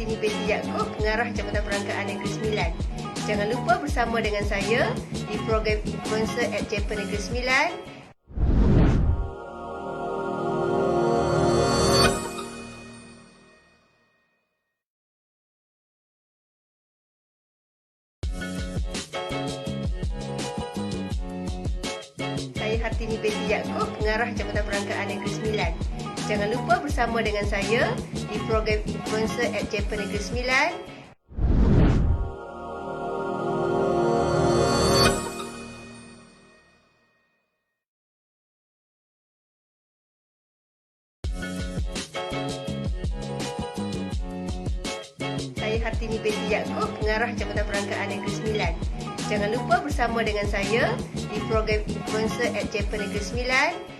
Hartini binti Yaakob, Pengarah Jabatan Perangkaan Negeri Sembilan. Jangan lupa bersama dengan saya di program Influencer at Japan Negeri Sembilan. Saya Hartini binti Yaakob, Pengarah Jabatan Perangkaan Negeri Sembilan. Jangan lupa bersama dengan saya di program Influencer at Japan Negeri Sembilan. Saya Hartini binti Yaakob, Pengarah Jabatan Perangkaan Negeri Sembilan. Jangan lupa bersama dengan saya di program Influencer at Japan Negeri Sembilan.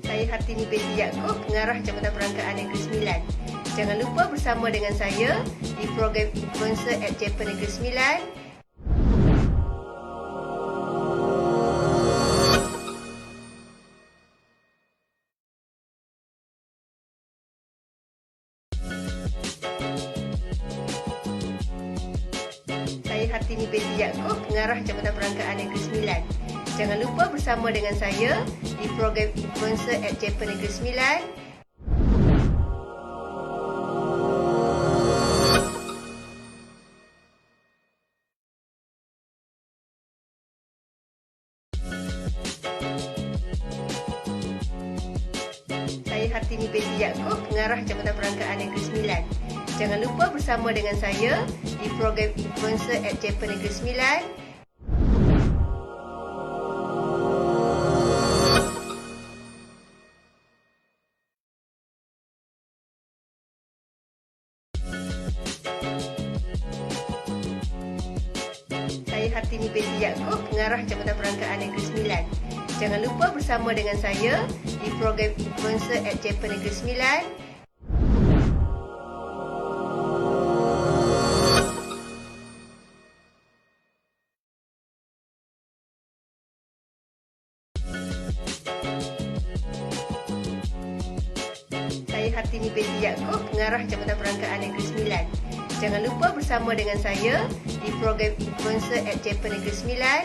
Saya Hartini binti Yaakob, Pengarah Jabatan Perangkaan Negeri Sembilan. Jangan lupa bersama dengan saya di program Influencer at Japan Negeri Sembilan. Saya Hartini binti Yaakob, Pengarah Jabatan Perangkaan Negeri Sembilan. Jangan lupa bersama dengan saya di program Influencer at Japan Negeri Sembilan. Saya Hartini binti Yaakob, Pengarah Jabatan Perangkaan Negeri Sembilan. Jangan lupa bersama dengan saya di program Influencer at Japan Negeri Sembilan. Saya Hartini binti Yaakob, Pengarah Jabatan Perangkaan Negeri Sembilan. Jangan lupa bersama dengan saya di program Influencer at Japan Negeri Sembilan. Saya Hartini binti Yaakob, Pengarah Jabatan Perangkaan Negeri Sembilan. Jangan lupa bersama dengan saya di program Influencer at Japan Negeri Sembilan.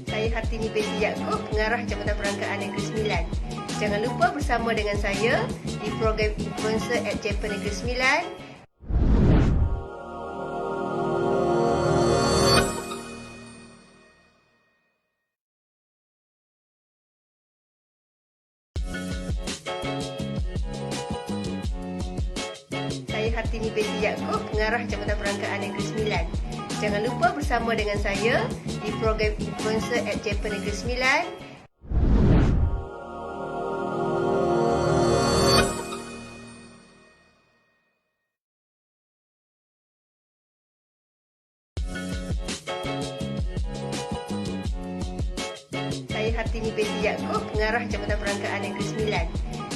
Saya Hartini binti Yaakob, Pengarah Jabatan Perangkaan Negeri Sembilan. Jangan lupa bersama dengan saya di program Influencer at Japan Negeri Sembilan. Saya Hartini binti Yaakob, Pengarah Jabatan Perangkaan Negeri Sembilan. Jangan lupa bersama dengan saya di program Influencer at Japan Negeri Sembilan. Saya Hartini binti Yaakob, Pengarah Jabatan Perangkaan Negeri Sembilan.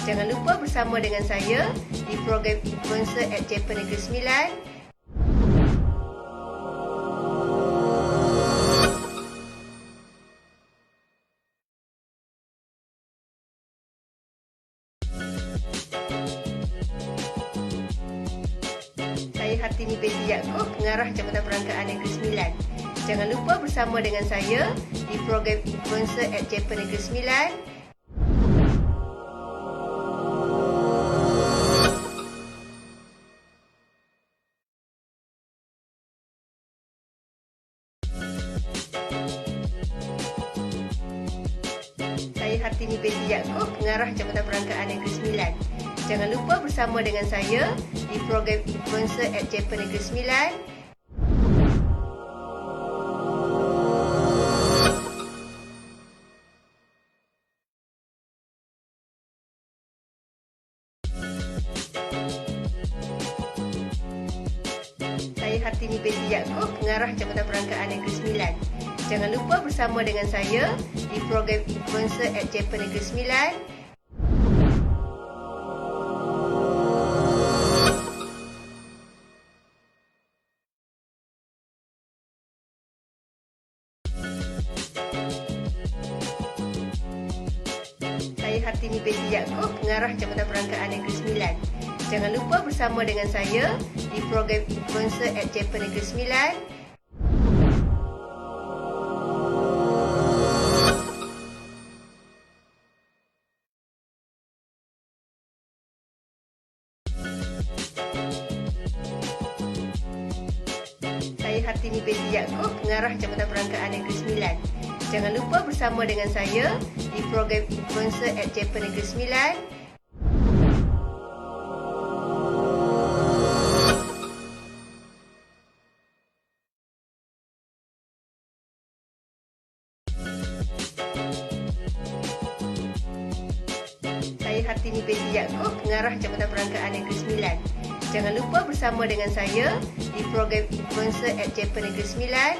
Jangan lupa bersama dengan saya di program Influencer at Japan Negeri Sembilan. Saya Hartini binti Yaakob, Pengarah Jabatan Perangkaan Negeri Sembilan. Jangan lupa bersama dengan saya di program Influencer at Japan Negeri Sembilan. Saya Hartini binti Yaakob, Pengarah Jabatan Perangkaan Negeri Sembilan. Jangan lupa bersama dengan saya di program Influencer at Japan Negeri Sembilan. Saya Hartini binti Yaakob, Pengarah Jabatan Perangkaan Negeri Sembilan. Jangan lupa bersama dengan saya di program Influencer at Japan Negeri Sembilan. Saya Hartini binti Yaakob, Pengarah Jabatan Perangkaan Negeri Sembilan. Jangan lupa bersama dengan saya di program Influencer at Japan Negeri Sembilan. Saya Hartini binti Yaakob, Pengarah Jabatan Perangkaan Negeri Sembilan. Jangan lupa bersama dengan saya di program Influencer at Japan Negeri Sembilan. Saya Hartini binti Yaakob, Pengarah Jabatan Perangkaan Negeri Sembilan. Jangan lupa bersama dengan saya di program Influencer at Japan Negeri Sembilan.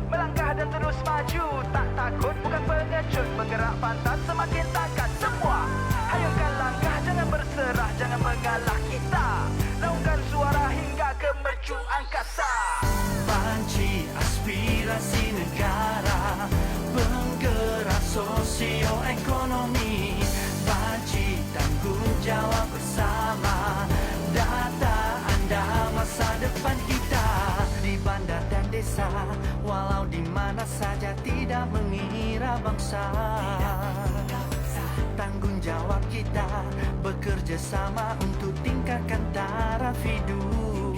Melangkah dan terus maju, tak takut bukan pengecut, bergerak pantas semakin takkan semua. Hayungkan langkah, jangan berserah, jangan mengalah kita. Naungkan suara hingga ke mercu angkasa. Panci aspirasi negara, penggerak sosioekonomi. Panci tanggung jawab bersama, data anda masa depan kita. Di bandar dan desa, walau di mana saja tidak mengira bangsa. Tanggung jawab kita bekerja sama untuk tingkatkan taraf hidup.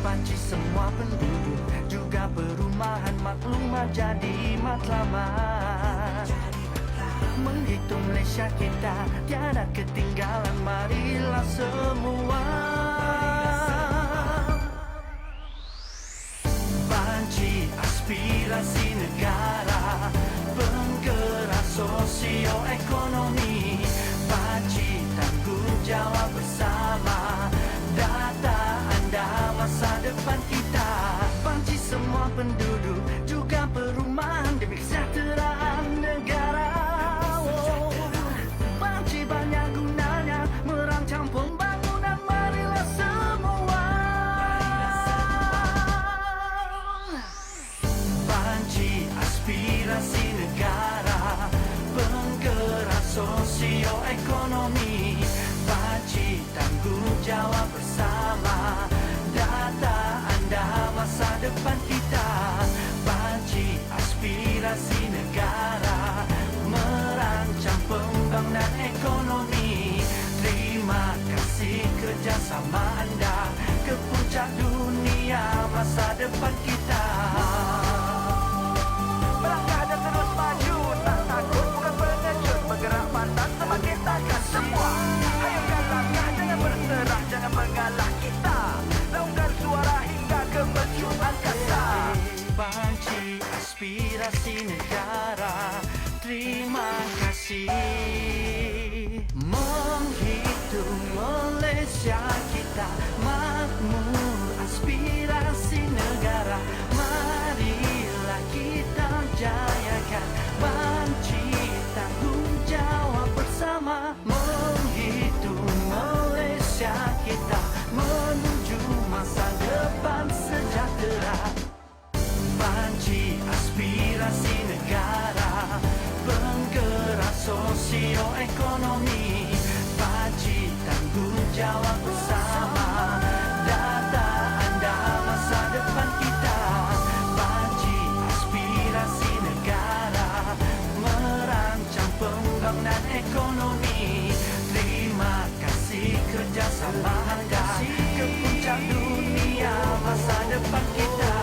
Panci semua penduduk, juga perumahan maklumat jadi matlamat. Menghitung Malaysia kita tiada ketinggalan, marilah semua. Panci aspirasi negara, penggerak sosioekonomi. Panci tanggung jawab bersama, data anda masa depan kita. Panci semua penduduk, juga perumahan demi kesejahteraan negara. Panci banyak gunanya, merancang pembangunan, marilah semua. Panci aspirasi negara, penggerak sosioekonomi. Panci tanggung jawab bersama, data anda masa depan kita. Panci aspirasi negara, merancang pembangunan ekonomi. Terima kasih kerjasama anda, ke puncak dunia masa depan kita. Melangkah dan terus maju, tak takut bukan pengecut, bergerak pantas semakin takkan semua. Hayungkan langkah, jangan berserah, jangan mengalah kita. Naungkan suara hingga ke mercu angkasa. Panci aspirasi negara, terima kasih. Menghitung Malaysia kita, makmur aspirasi negara. Marilah kita jayakan, panci tanggung jawab bersama. Menghitung Malaysia kita, menuju masa depan sejahtera. Panci aspirasi negara, penggerak sosioekonomi. Panci tanggung jawab bersama, data anda masa depan kita. Panci aspirasi negara, merancang pembangunan ekonomi. Terima kasih kerjasama anda, ke puncak dunia masa depan kita.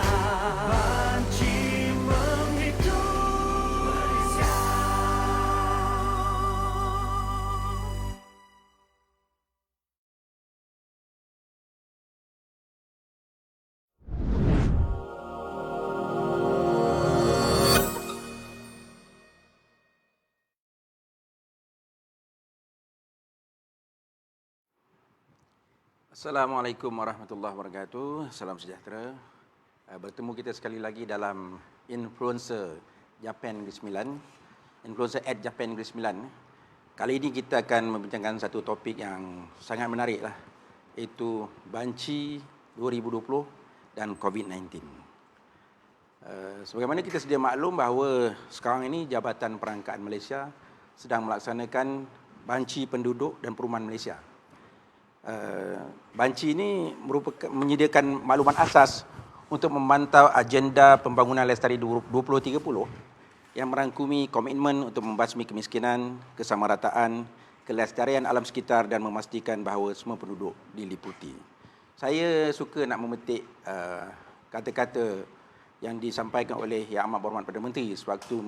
Assalamualaikum warahmatullahi wabarakatuh. Salam sejahtera. Bertemu kita sekali lagi dalam Influencer Japan Negeri Sembilan, Influencer at Japan Negeri Sembilan. Kali ini kita akan membincangkan satu topik yang sangat menarik lah, iaitu Banci 2020 dan COVID-19. Sebagaimana kita sedia maklum bahawa sekarang ini Jabatan Perangkaan Malaysia sedang melaksanakan Banci Penduduk dan Perumahan Malaysia. Banci ini menyediakan maklumat asas untuk memantau agenda pembangunan lestari 2030 yang merangkumi komitmen untuk membasmi kemiskinan, kesamarataan, kelestarian alam sekitar dan memastikan bahawa semua penduduk diliputi. Saya suka nak memetik kata-kata yang disampaikan oleh Yang Amat Berhormat Perdana Menteri sewaktu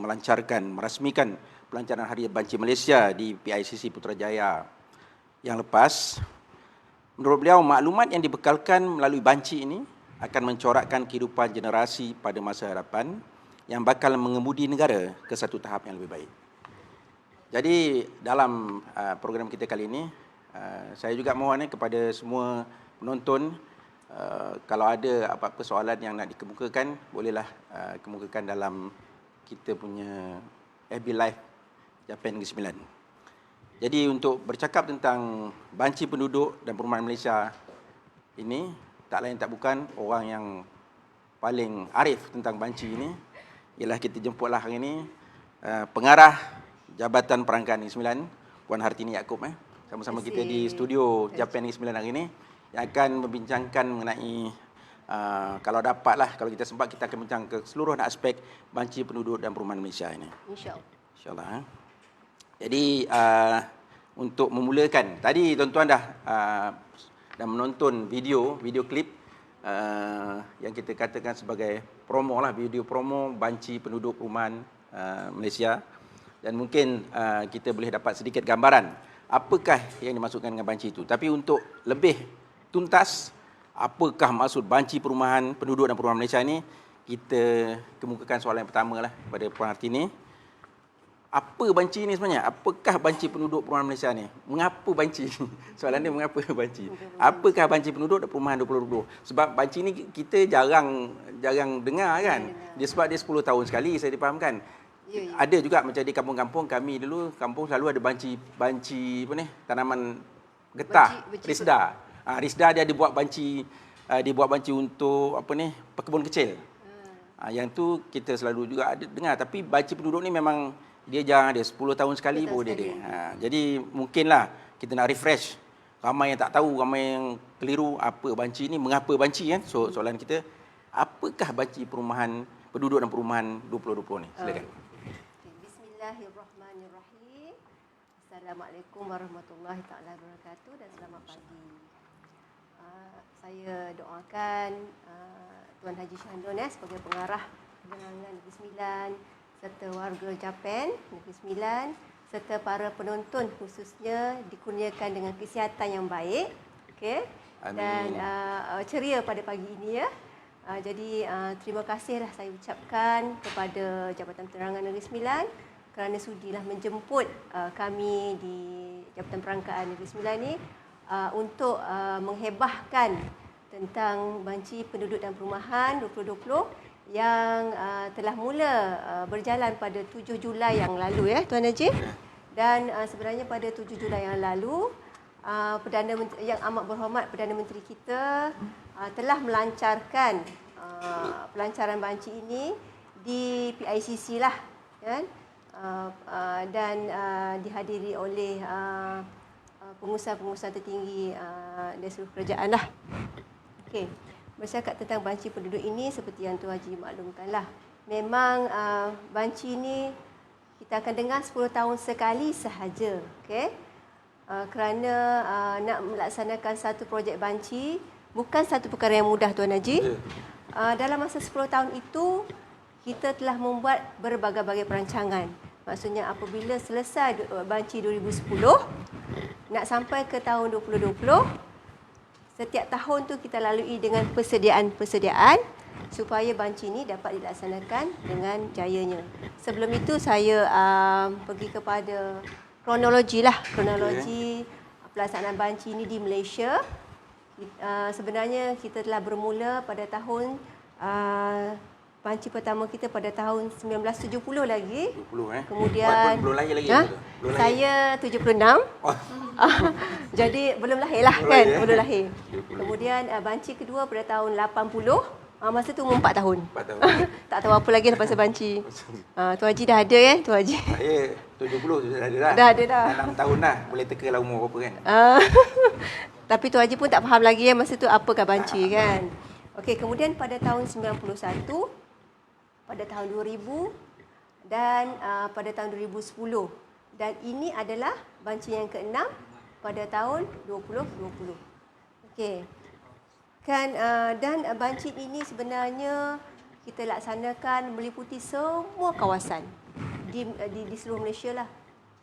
merasmikan pelancaran Hari Banci Malaysia di PICC Putrajaya yang lepas. Menurut beliau, maklumat yang dibekalkan melalui banci ini akan mencorakkan kehidupan generasi pada masa hadapan yang bakal mengemudi negara ke satu tahap yang lebih baik. Jadi dalam program kita kali ini, saya juga mohon kepada semua penonton, kalau ada apa-apa soalan yang nak dikemukakan, bolehlah kemukakan dalam kita punya FB Live Japan Negeri Sembilan. Jadi untuk bercakap tentang Banci Penduduk dan Perumahan Malaysia ini, tak lain tak bukan orang yang paling arif tentang banci ini ialah kita jemputlah hari ini pengarah Jabatan Perangkaan Negeri Sembilan, Puan Hartini Yaakob. Sama-sama kita di studio Japan Negeri Sembilan hari ini yang akan membincangkan mengenai kalau dapatlah, kalau kita sempat, kita akan bincang ke seluruh aspek Banci Penduduk dan Perumahan Malaysia ini. InsyaAllah. InsyaAllah. Jadi untuk memulakan, tadi tuan-tuan dah menonton video klip yang kita katakan sebagai promo lah, video promo Banci Penduduk Perumahan Malaysia, dan mungkin kita boleh dapat sedikit gambaran apakah yang dimaksudkan dengan banci itu. Tapi untuk lebih tuntas apakah maksud Banci Perumahan Penduduk dan Perumahan Malaysia ini, kita kemukakan soalan yang pertama lah kepada Puan Hartini. Apa banci ini sebenarnya? Apakah Banci Penduduk Perumahan Malaysia ni? Mengapa banci? Soalan dia, mengapa banci? Apakah Banci Penduduk dan Perumahan 2020? Sebab banci ni kita jarang dengar kan. Dia sebab dia 10 tahun sekali, saya difahamkan. Ya. Ada juga macam di kampung-kampung kami dulu, kampung selalu ada banci apa ni? Tanaman getah, risda. Risda dia dibuat banci untuk apa ni? Pekebun kecil. Yang tu kita selalu juga ada dengar, tapi Banci Penduduk ni memang dia jarang ada, 10 tahun sekali baru dia ada. Jadi mungkinlah kita nak refresh. Ramai yang tak tahu, ramai yang keliru apa banci ni, mengapa banci kan? So soalan kita, apakah Banci Perumahan Penduduk dan Perumahan 2020 ni? Silakan. Bismillahirrahmanirrahim. Assalamualaikum warahmatullahi taala wabarakatuh dan selamat pagi. Saya doakan Tuan Haji Shandon sebagai pengarah penerangan Negeri Sembilan serta warga Japan Negeri Sembilan serta para penonton khususnya dikurniakan dengan kesihatan yang baik, okey, dan ceria pada pagi ini ya. Jadi terima kasihlah saya ucapkan kepada Jabatan Penerangan Negeri Sembilan kerana sudilah menjemput kami di Jabatan Perangkaan Negeri Sembilan ni untuk menghebahkan tentang Banci Penduduk dan Perumahan 2020 yang telah mula berjalan pada 7 Julai yang lalu ya Tuan Najib. Dan sebenarnya pada 7 Julai yang lalu Perdana Menteri, Yang Amat Berhormat Perdana Menteri kita telah melancarkan pelancaran banci ini di PICC lah kan, dan dihadiri oleh pengusaha-pengusaha tertinggi dari seluruh kerajaan lah. Okey. Bercakap tentang banci penduduk ini, seperti yang Tuan Haji maklumkanlah, memang banci ini kita akan dengar 10 tahun sekali sahaja, okey. Kerana nak melaksanakan satu projek banci bukan satu perkara yang mudah Tuan Haji. Dalam masa 10 tahun itu kita telah membuat berbagai-bagai perancangan. Maksudnya apabila selesai banci 2010 nak sampai ke tahun 2020, setiap tahun tu kita lalui dengan persediaan supaya banci ini dapat dilaksanakan dengan jayanya. Sebelum itu saya pergi kepada kronologi pelaksanaan banci ini di Malaysia. Sebenarnya kita telah bermula pada tahun banci pertama kita pada tahun 1970 lagi. 20 Kemudian belum lahir lagi. Belum lahir. Saya 76. Oh. Jadi belum lahir lah Belum kan, lahir, belum lahir. 70. Kemudian banci kedua pada tahun 80. Masa tu umur 4 tahun. 4 tahun. Tak tahu apa lagi lepas banci. Tu Haji dah ada Tu Haji. Saya 70 sudah ada dah. Dah ada dah. 6 tahun dah. Boleh teka lah umur berapa kan. Tapi Tu Haji pun tak faham lagi masa tu apakah banci kan. Okey, kemudian pada tahun 91, pada tahun 2000 dan pada tahun 2010. Dan ini adalah banci yang ke-6 pada tahun 2020. Okey. Dan banci ini sebenarnya kita laksanakan meliputi semua kawasan di seluruh Malaysia lah.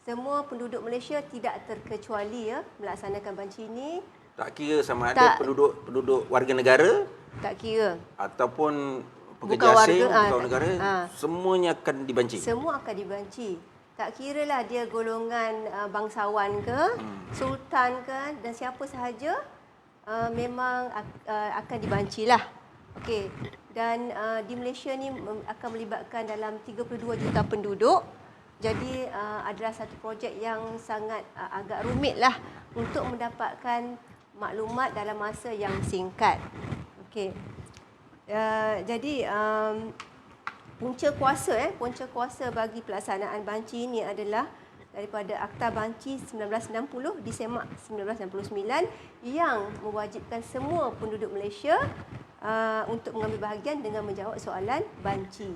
Semua penduduk Malaysia tidak terkecuali melaksanakan banci ini. Tak kira sama ada penduduk warga negara, tak kira, ataupun bukan pekerja asing, warga, bukan negara, semuanya akan dibanci. Semua akan dibanci. Tak kiralah dia golongan bangsawan ke, sultan ke, dan siapa sahaja memang akan dibanci lah. Okey. Dan di Malaysia ni akan melibatkan dalam 32 juta penduduk. Jadi adalah satu projek yang sangat agak rumit lah untuk mendapatkan maklumat dalam masa yang singkat. Okey. Jadi punca kuasa bagi pelaksanaan banci ini adalah daripada Akta Banci 1960 disemak 1969 yang mewajibkan semua penduduk Malaysia untuk mengambil bahagian dengan menjawab soalan banci.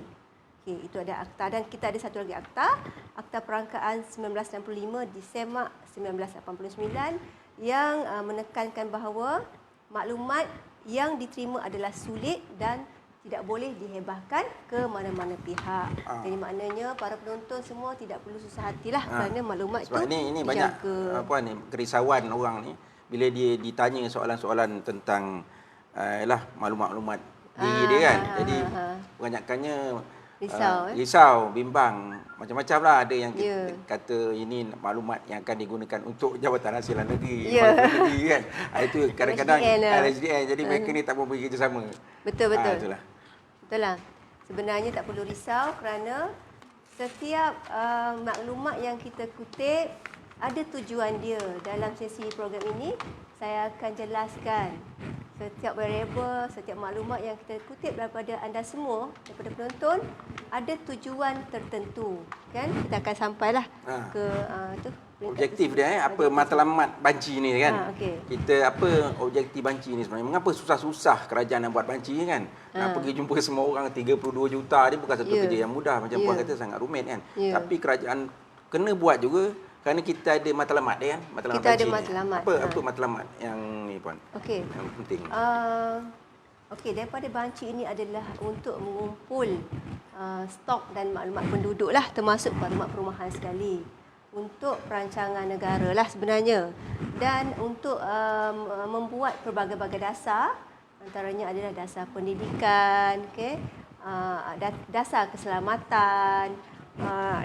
Okey, itu ada akta, dan kita ada satu lagi Akta Perangkaan 1965 disemak 1989 yang menekankan bahawa maklumat yang diterima adalah sulit dan tidak boleh dihebahkan ke mana-mana pihak. Jadi maknanya para penonton semua tidak perlu susah hatilah kerana maklumat sebab itu ini banyak kerisauan orang ni bila dia ditanya soalan-soalan tentang maklumat-maklumat diri dia kan. Jadi kebanyakannya risau, bimbang, macam-macam lah. Ada yang kata ini maklumat yang akan digunakan untuk Jabatan Hasilan Negeri, negeri kan. Itu kadang-kadang LHDN. Jadi mereka ni tak boleh kerjasama. Betul. Itulah. Betul lah. Sebenarnya tak perlu risau kerana setiap maklumat yang kita kutip ada tujuan dia. Dalam sesi program ini saya akan jelaskan setiap variable, setiap maklumat yang kita kutip daripada anda semua, daripada penonton, ada tujuan tertentu. Kan? Kita akan sampailah ke objektif dia apa matlamat banci ni kan. Kita apa objektif banci ni sebenarnya? Mengapa susah-susah kerajaan nak buat banci kan? Nak pergi jumpa semua orang 32 juta ni bukan satu kerja yang mudah, macam puan kata sangat rumit kan. Tapi kerajaan kena buat juga kerana kita ada matlamat dia kan. Matlamat kita banci ada ni. matlamat. Apa matlamat yang ni puan? Okey. Yang penting. Okey, daripada banci ini adalah untuk mengumpul stok dan maklumat penduduk lah, termasuk maklumat perumahan sekali, untuk perancangan negara lah sebenarnya, dan untuk membuat pelbagai-bagai dasar, antaranya adalah dasar pendidikan, dasar keselamatan,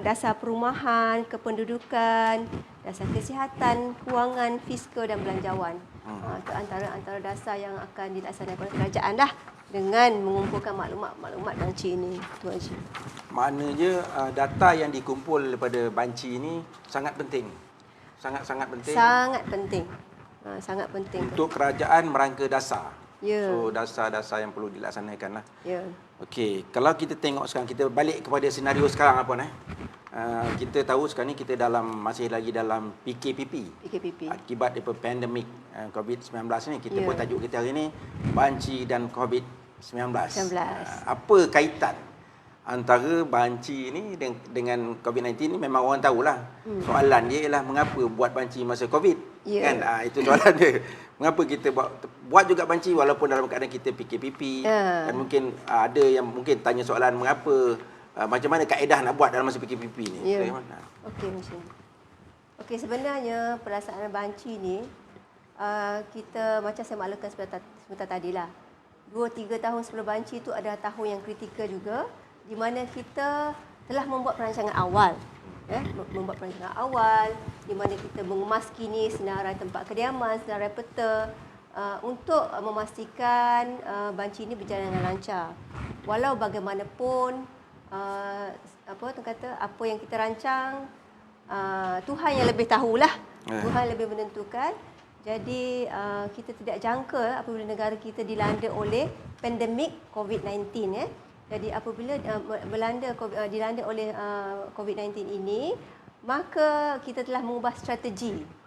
dasar perumahan, kependudukan, dasar kesihatan, kewangan, fiskal dan belanjawan. Itu antara dasar yang akan dilaksanakan oleh kerajaan lah dengan mengumpulkan maklumat banci ini, Tuan Haji. Maknanya data yang dikumpul daripada banci ini sangat penting. Sangat-sangat penting. Sangat penting. Sangat penting. Untuk kerajaan merangka dasar. Ya. So dasar-dasar yang perlu dilaksanakan lah. Ya. Okey, kalau kita tengok sekarang, kita balik kepada senario sekarang apa kita tahu sekarang ni kita masih lagi dalam PKPP. Akibat daripada pandemik COVID-19 ni, kita buat tajuk kita hari ni banci dan COVID-19. Apa kaitan antara banci ni dengan COVID-19 ni? Memang orang tahulah. Soalan dia ialah mengapa buat banci masa COVID? Kan? Itu soalan dia. Mengapa kita buat juga banci walaupun dalam keadaan kita PKPP. Dan mungkin ada yang mungkin tanya soalan mengapa, macam mana kaedah nak buat dalam masa PKPP ni? Okey, macam ni. Okey, sebenarnya pelaksanaan banci ni kita macam saya maklumkan sebentar tadilah. 2-3 tahun sebelum banci itu adalah tahun yang kritikal juga, di mana kita telah membuat perancangan awal. Membuat perancangan awal di mana kita mengemas kini senarai tempat kediaman, senarai peta, untuk memastikan banci ini berjalan dengan lancar. Walau bagaimanapun apa yang kita rancang, Tuhan yang lebih tahulah. Tuhan lebih menentukan. Jadi kita tidak jangka apabila negara kita dilanda oleh pandemik COVID-19 . Jadi apabila dilanda oleh COVID-19 ini, maka kita telah mengubah strategi.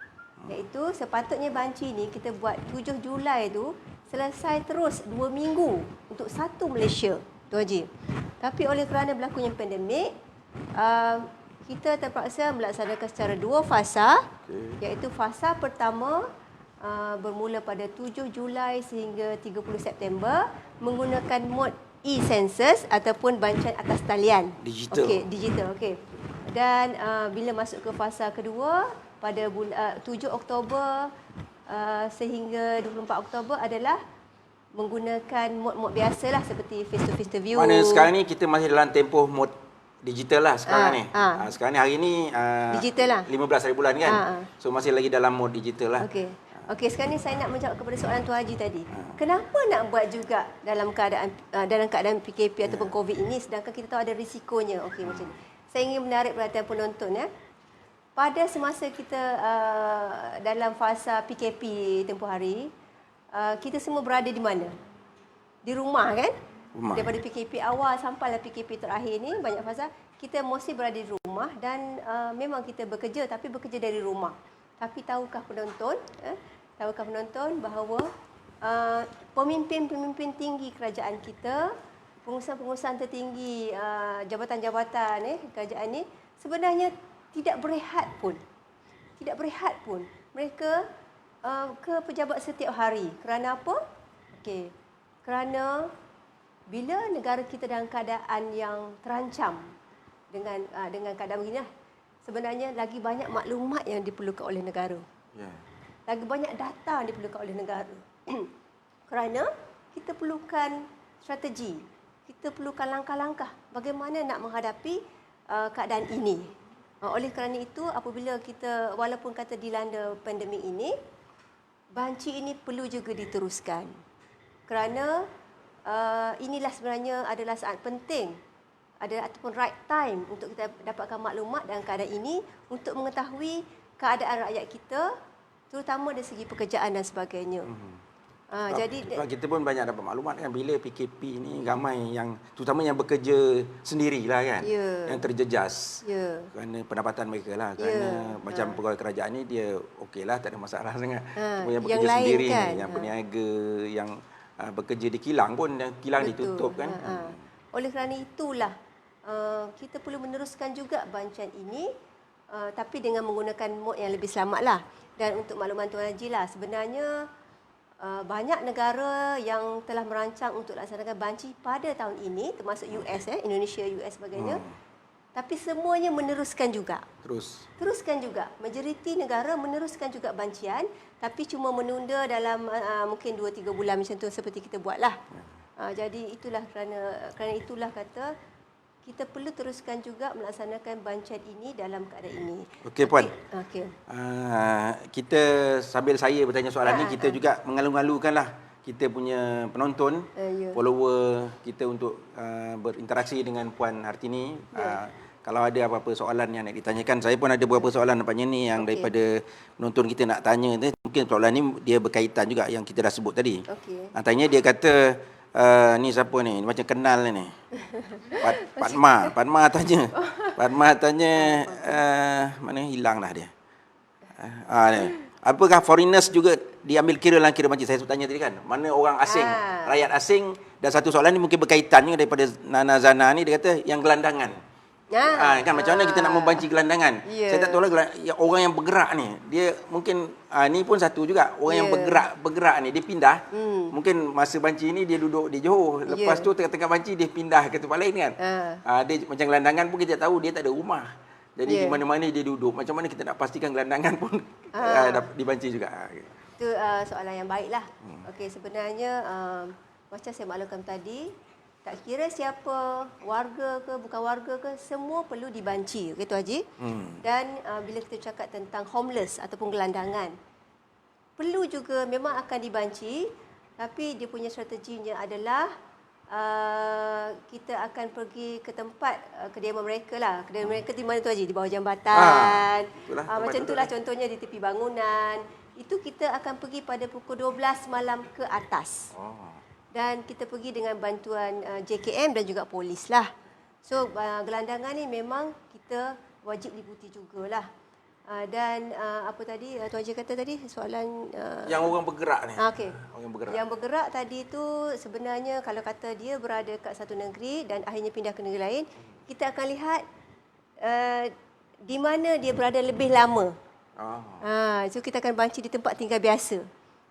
Iaitu sepatutnya banci ni kita buat 7 Julai tu selesai terus 2 minggu untuk satu Malaysia, Tu Haji. Tapi oleh kerana berlakunya pandemik, kita terpaksa melaksanakan secara 2 fasa, iaitu fasa pertama bermula pada 7 Julai sehingga 30 September menggunakan mod e-census ataupun bancian atas talian. Digital. Okey, digital. Okey. Dan bila masuk ke fasa kedua pada 7 Oktober sehingga 24 Oktober adalah menggunakan mod-mod biasalah seperti face-to-face interview. Mana sekarang ni kita masih dalam tempoh mod digital lah sekarang ni. Sekarang ni hari ni digital lah. 15 hari bulan kan. So masih lagi dalam mod digital lah. Okey, sekarang ni saya nak menjawab kepada soalan Tuan Haji tadi. Kenapa nak buat juga dalam keadaan PKP ataupun COVID ini sedangkan kita tahu ada risikonya. Okey, macam ni. Saya ingin menarik perhatian penonton ya. Pada semasa kita dalam fasa PKP tempoh hari, kita semua berada di mana? Di rumah kan? Rumah. Daripada PKP awal sampailah PKP terakhir ni banyak fasa kita mesti berada di rumah dan memang kita bekerja tapi bekerja dari rumah. Tapi tahukah penonton bahawa pemimpin-pemimpin tinggi kerajaan kita, pengurusan-pengurusan tertinggi jabatan-jabatan kerajaan ni sebenarnya tidak berehat pun. Tidak berehat pun. Mereka ke pejabat setiap hari. Kerana apa? Okey. Kerana bila negara kita dalam keadaan yang terancam dengan keadaan begini, sebenarnya lagi banyak maklumat yang diperlukan oleh negara. Lagi banyak data yang diperlukan oleh negara. Kerana kita perlukan strategi. Kita perlukan langkah-langkah bagaimana nak menghadapi keadaan ini. Oleh kerana itu, apabila kita walaupun kata dilanda pandemik ini, banci ini perlu juga diteruskan. Kerana inilah sebenarnya adalah saat penting ataupun right time untuk kita dapatkan maklumat dalam keadaan ini untuk mengetahui keadaan rakyat kita terutama dari segi pekerjaan dan sebagainya. Jadi kita pun banyak dapat maklumat kan bila PKP ni ramai yang terutama yang bekerja sendirilah kan, yang terjejas kerana pendapatan mereka lah, kerana macam pegawai kerajaan ni dia okeylah, tak ada masalah sangat. Cuma yang bekerja yang sendiri kan, ni, yang peniaga, yang bekerja di kilang pun, yang kilang ditutup kan. Oleh kerana itulah kita perlu meneruskan juga bancian ini tapi dengan menggunakan mod yang lebih selamatlah. Dan untuk makluman Tuan Haji lah, sebenarnya banyak negara yang telah merancang untuk laksanakan banci pada tahun ini, termasuk US, Indonesia, US sebagainya. Tapi semuanya meneruskan juga. Teruskan juga. Majoriti negara meneruskan juga bancian, tapi cuma menunda dalam mungkin 2-3 bulan macam tu seperti kita buatlah. Jadi itulah kerana itulah kata kita perlu teruskan juga melaksanakan bancian ini dalam keadaan ini. Okey Puan. Kita sambil saya bertanya soalan ni, kita juga mengalu-alukanlah kita punya penonton, follower kita untuk berinteraksi dengan Puan Hartini. Kalau ada apa-apa soalan yang nak ditanyakan, saya pun ada beberapa soalan nampaknya ni yang daripada penonton kita nak tanya. Mungkin soalan ni dia berkaitan juga yang kita dah sebut tadi. Tanya dia kata, ni siapa ni? Macam kenal ni. Padma tanya. Mana hilang dah dia. Apakah foreigners juga diambil kira dalam kira banci? Saya tanya tadi kan. Mana orang asing, rakyat asing. Dan satu soalan ni mungkin berkaitannya daripada Nana Zana ni, dia kata yang gelandangan. Kan macam mana kita nak membanci gelandangan? Saya tak tahu lah orang yang bergerak ni. Dia mungkin ni pun satu juga. Orang yang bergerak ni dia pindah. Mungkin masa banci ni dia duduk di Johor. Lepas tu tengah-tengah banci dia pindah ke tempat lain kan. Dia macam gelandangan pun kita tahu dia tak ada rumah. Jadi di mana-mana dia duduk. Macam mana kita nak pastikan gelandangan pun dibanci juga. Itu soalan yang baiklah. Okey, sebenarnya macam saya maklumkan tadi, tak kira siapa, warga ke bukan warga ke, semua perlu dibanci, okey Tu Haji. Dan bila kita cakap tentang homeless ataupun gelandangan, perlu juga memang akan dibanci, tapi dia punya strateginya adalah kita akan pergi ke tempat kediaman mereka lah. Kediaman mereka di mana tu Haji? Di bawah jambatan. Macam itulah contohnya di tepi bangunan. Itu kita akan pergi pada pukul 12 malam ke atas. Dan kita pergi dengan bantuan JKM dan juga polis lah. So gelandangan ni memang kita wajib liputi jugalah. Dan apa tadi Tuan Haji kata tadi soalan yang orang bergerak ni. Okey. Orang bergerak. Yang bergerak tadi tu sebenarnya kalau kata dia berada kat satu negeri dan akhirnya pindah ke negeri lain, kita akan lihat di mana dia berada lebih lama. So kita akan banci di tempat tinggal biasa.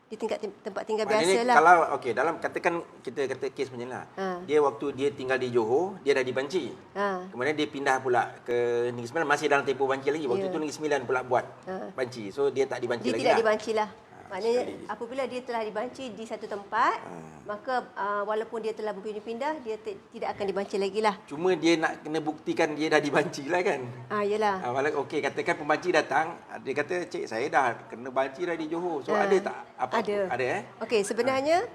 Di tempat tinggal biasalah. Kalau dalam katakan kita kata kes macam nilah. Dia waktu dia tinggal di Johor, dia dah dibanci. Kemudian dia pindah pula ke Negeri Sembilan, masih dalam tempoh banci lagi. Waktu tu Negeri Sembilan pula buat banci. So dia tak dibanci lagi. Dia tidak dibancilah. Maknanya apabila dia telah dibanci di satu tempat, maka walaupun dia telah berpindah-pindah, dia tidak akan dibanci lagi lah. Cuma dia nak kena buktikan dia dah dibanci lah kan. Yalah. Okey, katakan pembanci datang, dia kata, "Cik, saya dah kena banci dah di Johor." So ada tak? Ada. Okey, sebenarnya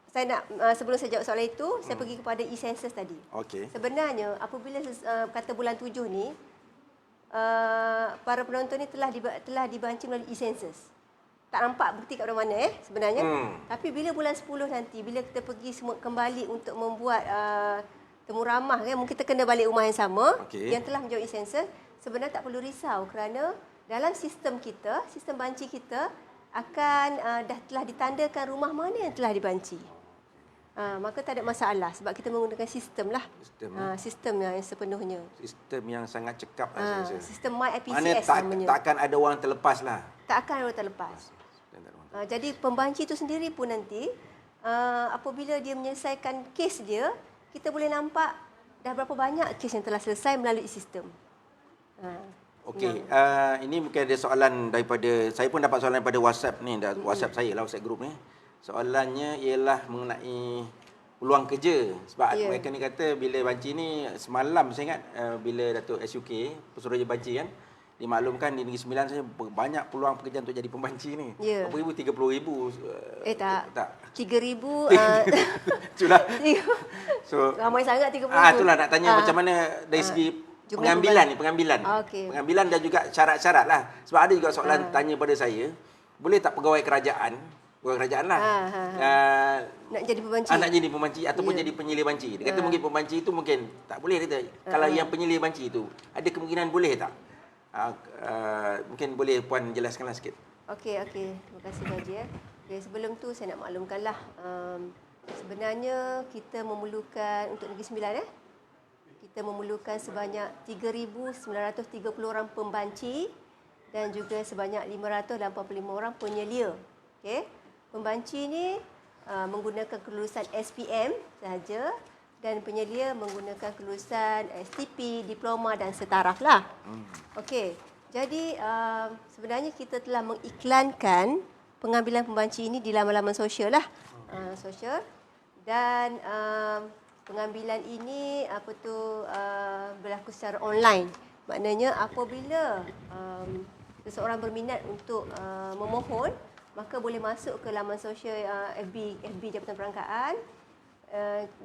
saya nak sebelum saya jawab soalan itu, saya pergi kepada e-census tadi. Okey. Sebenarnya apabila kata bulan 7 ni, para penonton ni telah dibanci melalui e-census. Tak nampak bukti kat mana-mana sebenarnya. Tapi bila bulan 10 nanti, bila kita pergi semua kembali untuk membuat temu ramah kan, mungkin kita kena balik rumah yang sama yang telah menjawab e-census, sebenarnya tak perlu risau kerana dalam sistem kita, sistem banci kita akan telah ditandakan rumah mana yang telah dibanci. Maka tak ada masalah sebab kita menggunakan sistem lah. Sistem yang sepenuhnya. Sistem yang sangat cekap lah saya rasa. Sistem MyIPCS namanya. Takkan ada orang terlepas lah. Tak akan ada orang terlepas. Jadi pembanci itu sendiri pun nanti apabila dia menyelesaikan kes dia, kita boleh nampak dah berapa banyak kes yang telah selesai melalui sistem. Okey, ini mungkin ada soalan daripada, saya pun dapat soalan daripada WhatsApp ni, WhatsApp saya lah, WhatsApp group ni. Soalannya ialah mengenai peluang kerja. Sebab mereka ni kata bila banci ni, semalam saya ingat bila Datuk SUK, Pesuruhjaya Banci kan, dimaklumkan di Negeri Sembilan saja banyak peluang pekerjaan untuk jadi pembanci ni. Berapa ribu? 30,000. Tak. 3,000. Itulah. So, ramai sangat 30,000. Itulah nak tanya macam mana dari segi pengambilan. Pengambilan dan juga syarat-syarat lah. Sebab ada juga soalan tanya pada saya, boleh tak pegawai kerajaan lah. Nak jadi pembanci. Nak jadi pembanci ataupun jadi penyilih banci. Dia kata mungkin pembanci itu mungkin tak boleh. Dia kata, kalau yang penyilih banci itu, ada kemungkinan boleh tak? Mungkin boleh Puan jelaskanlah sikit. Okey. Terima kasih Haji. Sebelum tu saya nak maklumkanlah. Sebenarnya kita memerlukan untuk Negeri Sembilan kita memerlukan sebanyak 3,930 orang pembanci dan juga sebanyak 585 orang penyelia. Okey. Pembanci ni menggunakan kelulusan SPM sahaja dan penyelia menggunakan kelulusan STP, diploma dan setaraf lah. Okey. Jadi sebenarnya kita telah mengiklankan pengambilan pembanci ini di laman-laman sosial lah. Sosial. Dan pengambilan ini berlaku secara online. Maknanya apabila seseorang berminat untuk memohon, maka boleh masuk ke laman sosial FB Jabatan Perangkaan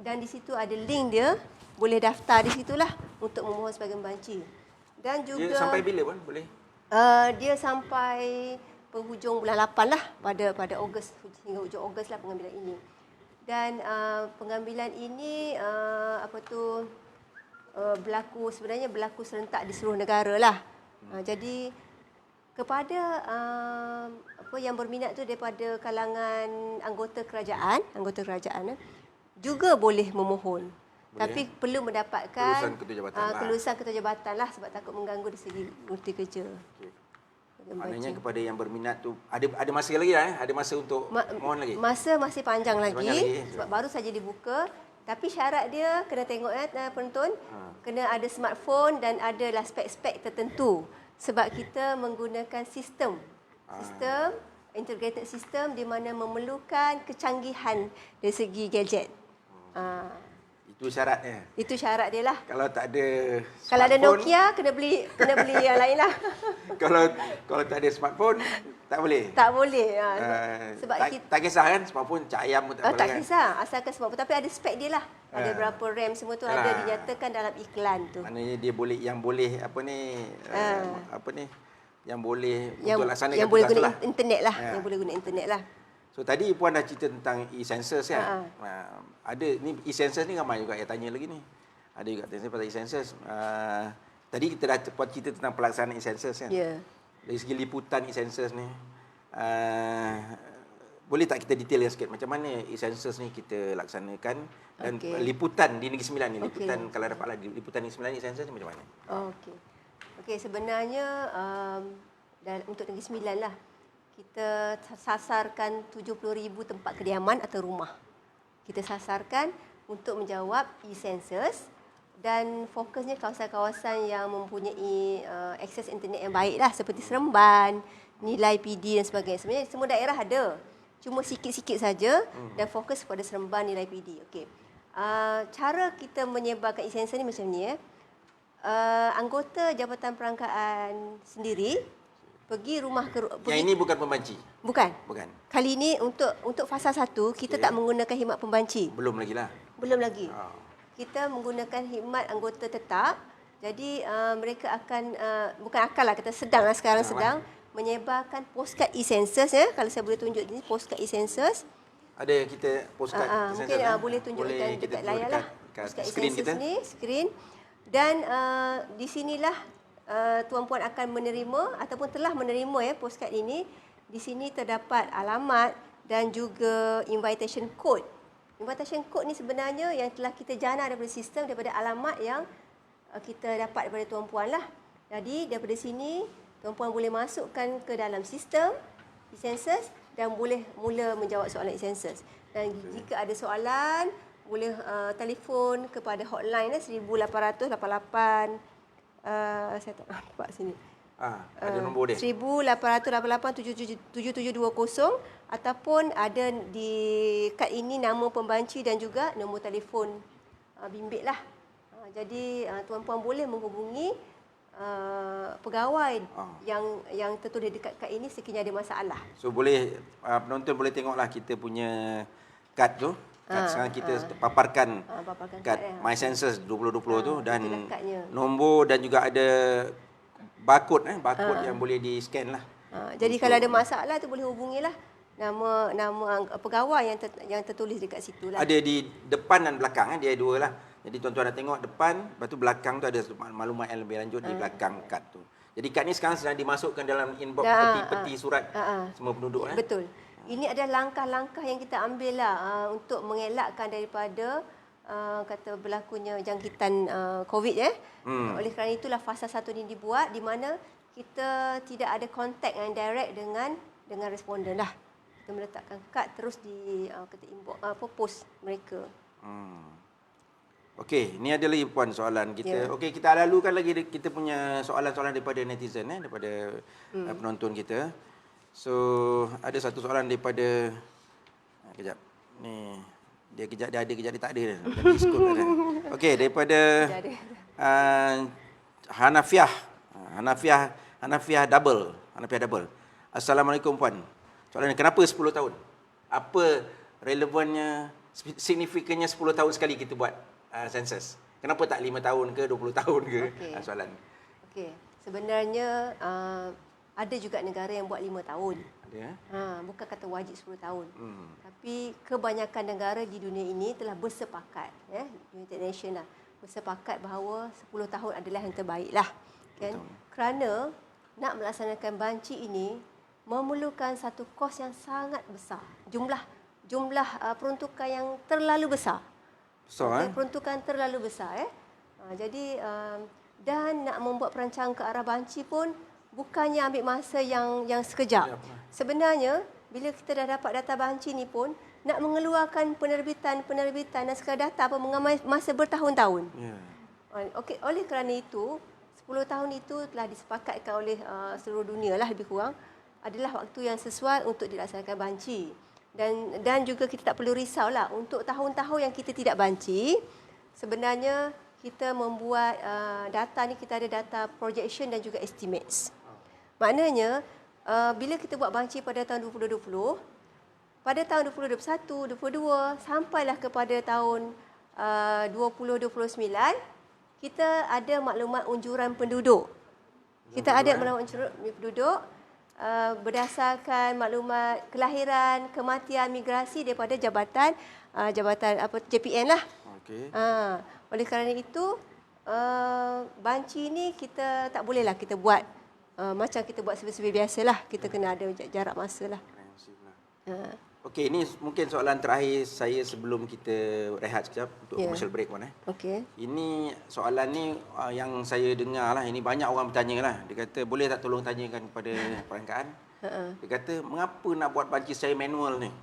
dan di situ ada link dia, boleh daftar di situlah untuk memohon sebagai pembanci. Dan juga dia sampai bila pun boleh? Dia sampai penghujung bulan 8 lah, pada Ogos, hingga hujung Ogos lah pengambilan ini. Dan pengambilan ini sebenarnya berlaku serentak di seluruh negara lah. Jadi kepada yang berminat tu daripada kalangan anggota kerajaan juga boleh memohon. Tapi perlu mendapatkan kelulusan ketua-jabatan lah sebab takut mengganggu dari segi bukti kerja. Maknanya kepada yang berminat tu ada masa lagi lah, ada masa untuk mohon lagi. Masa masih panjang lagi sebab baru saja dibuka. Tapi syarat dia kena tengok penonton, kena ada smartphone dan adalah spek-spek tertentu. Sebab kita menggunakan sistem integrated system di mana memerlukan kecanggihan dari segi gadget. Itu syaratnya. Itu syarat dia lah. Kalau tak ada Kalau ada smartphone, Nokia, kena beli yang lain lah. kalau tak ada smartphone, tak boleh. Tak boleh. Sebab Tak kisah kan, smartphone cak ayam pun tak boleh tak kan. kisah, asalkan smartphone. Tapi ada spek dia lah. Ada berapa RAM semua tu ada Yalah. dinyatakan dalam iklan tu. Maknanya dia boleh, yang boleh apa ni, yang boleh untuk laksanakan yang boleh tugas tu guna lah. internet lah. Ya. Yang boleh guna internet lah. So tadi Puan dah cerita tentang e-census kan. Ada ni e-census ni ramai juga yang tanya lagi ni. Ada juga tanya pasal e-census. Tadi kita dah Puan cerita tentang pelaksanaan e-census kan. Ya. Dari segi liputan e-census ni, boleh tak kita detailkan sikit macam mana e-census ni kita laksanakan dan liputan di Negeri Sembilan ni, liputan kalau dapatlah liputan Negeri Sembilan e-census ni macam mana? Okey, sebenarnya untuk Negeri Sembilan lah, kita sasarkan 70,000 tempat kediaman atau rumah. Kita sasarkan untuk menjawab e-census dan fokusnya kawasan-kawasan yang mempunyai akses internet yang baik lah, seperti Seremban, Nilai PD dan sebagainya. Sebenarnya semua daerah ada, cuma sikit-sikit saja dan fokus pada Seremban, Nilai PD. Okey. Cara kita menyebarkan e-census ni macam ni. Anggota Jabatan Perangkaan sendiri pergi rumah ke Yang ini bukan pembanci. Bukan. Kali ini untuk fasa 1 kita tak menggunakan khidmat pembanci. Belum lagi lah. Belum lagi. Kita menggunakan khidmat anggota tetap. Jadi mereka akan kita sedang menyebarkan postcard e-census ya. Kalau saya boleh tunjuk ni postcard e-census. Ada kita postcard e-census. Mungkin boleh tunjukkan dekat layar lah. Postcard skrin kita. Ni skrin. Dan di sinilah tuan-puan akan menerima ataupun telah menerima ya postcard ini. Di sini terdapat alamat dan juga invitation code. Invitation code ni sebenarnya yang telah kita jana daripada sistem, daripada alamat yang kita dapat daripada tuan-puan lah. Jadi daripada sini tuan-puan boleh masukkan ke dalam sistem e-census dan boleh mula menjawab soalan e-census. Dan jika ada soalan boleh telefon kepada hotline 1888 saya tak nampak sini. Ada nombor dia. 1888-7720 ataupun ada di kad ini nama pembanci dan juga nombor telefon bimbit lah. Jadi tuan-puan boleh menghubungi pegawai yang tertulis dekat kad ini sekiranya ada masalah. So boleh penonton boleh tengoklah kita punya kad tu. Sekarang kita paparkan kad My Census 2020 tu dan nombor dan juga ada barcode yang boleh di-scan lah. Jadi kalau ada masalah tu boleh hubungilah nama pegawai yang tertulis dekat situ lah. Ada di depan dan belakang dia dua lah. Jadi tuan-tuan nak tengok depan, lepas tu belakang tu ada maklumat yang lebih lanjut di belakang kad tu. Jadi kad ni sekarang sedang dimasukkan dalam inbox peti-peti surat semua penduduk. Betul. Ini adalah langkah-langkah yang kita ambil lah untuk mengelakkan daripada kata berlakunya jangkitan COVID Oleh kerana itulah fasa 1 ini dibuat di mana kita tidak ada kontak yang direct dengan responden lah. Kita meletakkan kad terus di inbox post mereka. Okey, ni ada lagi Puan soalan kita. Okey, kita lalukan lagi kita punya soalan-soalan daripada netizen daripada penonton kita. So, ada satu soalan daripada kejap. Ni dia kejap dia ada, kejap dia tak ada. Jadi skop ada. Okey, daripada Hanafiah double. Assalamualaikum Puan. Soalan ni, kenapa 10 tahun? Apa relevannya, signifikannya 10 tahun sekali kita buat census? Kenapa tak 5 tahun ke 20 tahun ke? Soalan. Okey, sebenarnya ada juga negara yang buat 5 tahun. Ada Bukan kata wajib 10 tahun. Tapi kebanyakan negara di dunia ini telah bersepakat, United Nations lah, bersepakat bahawa 10 tahun adalah yang terbaik lah. Kan? Kerana nak melaksanakan banci ini memerlukan satu kos yang sangat besar. Jumlah peruntukan yang terlalu besar. Peruntukan terlalu besar. Jadi dan nak membuat perancangan ke arah banci pun bukannya ambil masa yang sekejap. Sebenarnya bila kita dah dapat data banci ni pun nak mengeluarkan penerbitan dan sekadar data pun mengambil masa bertahun-tahun. Okey, oleh kerana itu 10 tahun itu telah disepakatkan oleh seluruh dunia lah lebih kurang adalah waktu yang sesuai untuk dilaksanakan banci. Dan juga kita tak perlu risaulah untuk tahun-tahun yang kita tidak banci, sebenarnya kita membuat data ni, kita ada data projection dan juga estimates. Maknanya bila kita buat banci pada tahun 2020, pada tahun 2021, 2022 sampailah kepada tahun 2029, kita ada maklumat unjuran penduduk. Kita ada maklumat unjuran penduduk berdasarkan maklumat kelahiran, kematian, migrasi daripada jabatan JPN lah. Okey. Oleh kerana itu, banci ni kita tak bolehlah kita buat macam kita buat survey biasalah. Kita kena ada jarak masa lah. Okey, ini mungkin soalan terakhir saya sebelum kita rehat sekejap untuk commercial break pun. Okey. Ini soalan ni yang saya dengar lah, ini banyak orang bertanya lah. Dia kata, boleh tak tolong tanyakan kepada perangkaan? Dia kata, mengapa nak buat banci secara manual ni?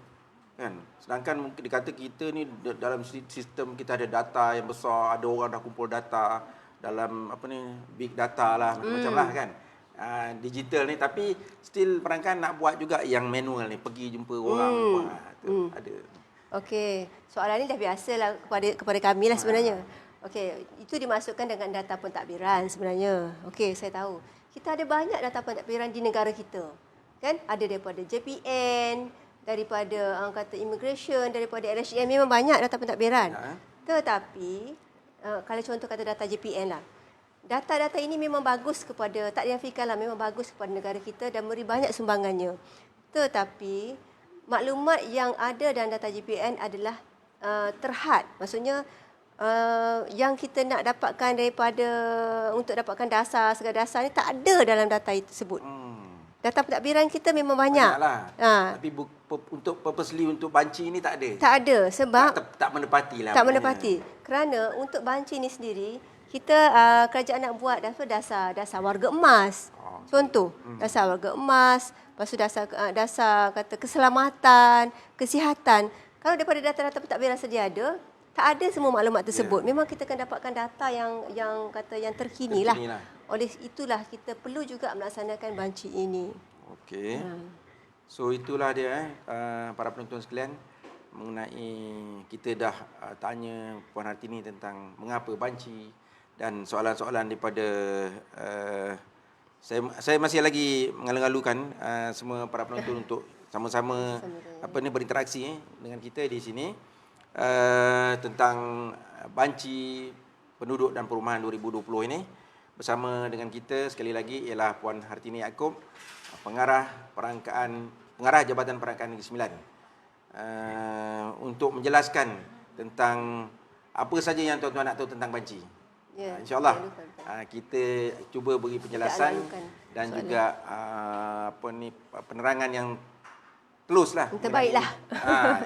Kan? Sedangkan dia kata kita ni dalam sistem kita ada data yang besar, ada orang dah kumpul data dalam big data lah, macam lah kan. Digital ni, tapi still perangkaan nak buat juga yang manual ni, pergi jumpa orang ada. Okey, soalan ni dah biasalah kepada kami lah sebenarnya. Okey, itu dimasukkan dengan data pentadbiran sebenarnya. Okey, saya tahu. Kita ada banyak data pentadbiran di negara kita. Kan? Ada daripada JPN, daripada kata immigration, daripada LHM, memang banyak data pentadbiran. Tetapi kalau contoh kata data JPN lah, data-data ini memang bagus kepada, tak dinafikan lah, memang bagus kepada negara kita dan beri banyak sumbangannya. Tetapi maklumat yang ada dalam data JPN adalah terhad. Maksudnya yang kita nak dapatkan daripada untuk dapatkan dasar, segala dasar ni tak ada dalam data tersebut. Data pentadbiran kita memang banyak. Tapi untuk purposely untuk banci ni tak ada. Tak ada sebab tak menepati lah. Tak menepati. Kerana untuk banci ni sendiri, kita kerajaan nak buat dasar warga emas. Contoh, dasar warga emas, lepas tu dasar kata keselamatan, kesihatan. Kalau daripada data-data pentadbiran sedia ada, tak ada semua maklumat tersebut. Memang kita akan dapatkan data yang terkini lah. Oleh itulah kita perlu juga melaksanakan banci ini. Okey. So itulah dia para penonton sekalian, mengenai kita dah tanya Puan Hartini tentang mengapa banci dan soalan-soalan daripada saya masih lagi mengalu-alukan semua para penonton untuk sama-sama berinteraksi dengan kita di sini tentang banci penduduk dan perumahan 2020 ini. Bersama dengan kita sekali lagi ialah Puan Hartini Yaakob, pengarah Jabatan Perangkaan Negeri Sembilan, untuk menjelaskan tentang apa saja yang tuan-tuan nak tahu tentang banci. InsyaAllah kita cuba beri penjelasan dan juga penerangan yang telus lah. Terbaiklah.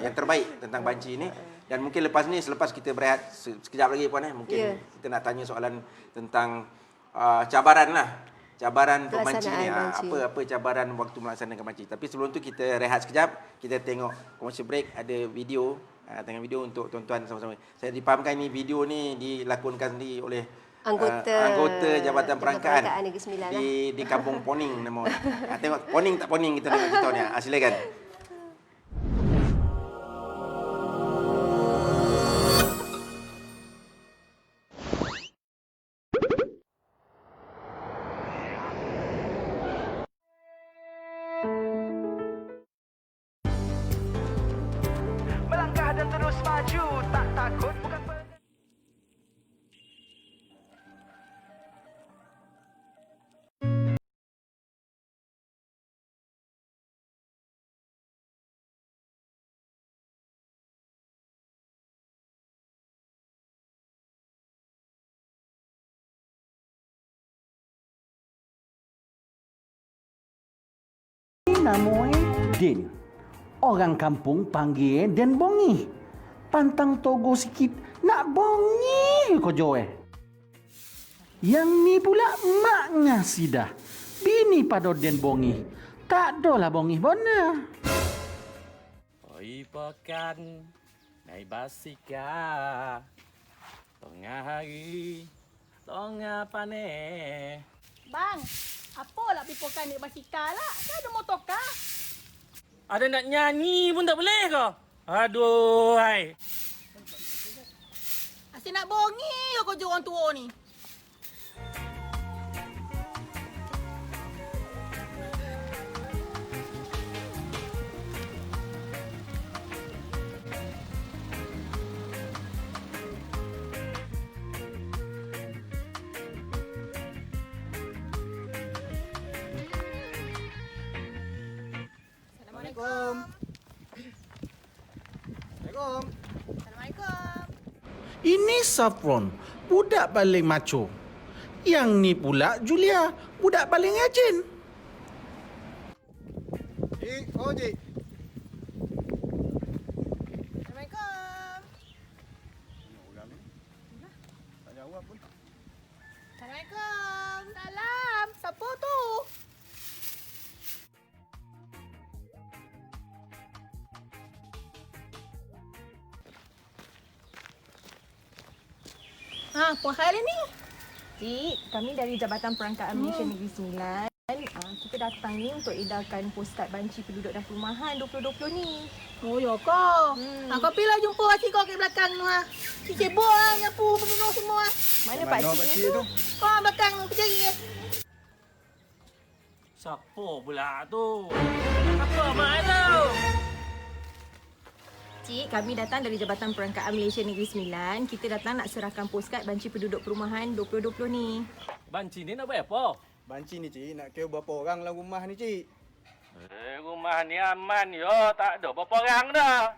Yang terbaik tentang banci ini. Dan mungkin selepas kita berehat sekejap lagi Puan, mungkin kita nak tanya soalan tentang cabaran pembanci ni. Apa cabaran waktu melaksanakan banci. Tapi sebelum tu kita rehat sekejap, kita tengok commercial break, ada video. Tengok video untuk tuan-tuan sama-sama. Saya dipahamkan ini video ni dilakonkan sendiri oleh anggota Jabatan Perangkaan Negeri Sembilan di Kampung Poning nama. Tengok Poning tak Poning kita nak beritahu ni. Silakan. Melangkah dan terus maju, tak takut bukan Namanya Den. Orang kampung panggil Den Bongi. Pantang togo sikit, nak bongi ko joe. Yang ni pula maknya sidah. Bini pada Den Bongi. Tak dolah bongi bona. Oi pekan, naik basika. Tengah hari, tengah panen. Bang, apa lah pipokan naik basikal lah? Kan ada motorkar. Ada nak nyanyi pun tak boleh ke? Aduh, hai. Asyik nak bongi kau kerja orang tua ni. Assalamualaikum. Assalamualaikum. Assalamualaikum. Ini Saffron, budak paling macho. Yang ni pula Julia, budak paling rajin. Cik, oh cik. Assalamualaikum. Orang ni tak jawab pun. Assalamualaikum. Salam. Siapa tu? Puan Khairil ni. Cik, kami dari Jabatan Perangkaan Malaysia Negeri Sembilan. Kita datang ni untuk edarkan postcard banci penduduk dan perumahan 2020 ni. Oh, ya kau. Kau pergilah jumpa pakcik kau kat belakang tu. Cik sibuk nyapu penduduk semua. Mana pakcik ni tu? Kau belakang tu cari. Siapa pula tu? Apa mak tu? Cik, kami datang dari Jabatan Perangkaan Malaysia Negeri Sembilan. Kita datang nak serahkan postcard banci penduduk perumahan 2020 ni. Banci ni nak buat apa? Banci ni cik, nak kira berapa orang dalam rumah ni cik? Rumah ni aman yo, tak ada berapa orang dah.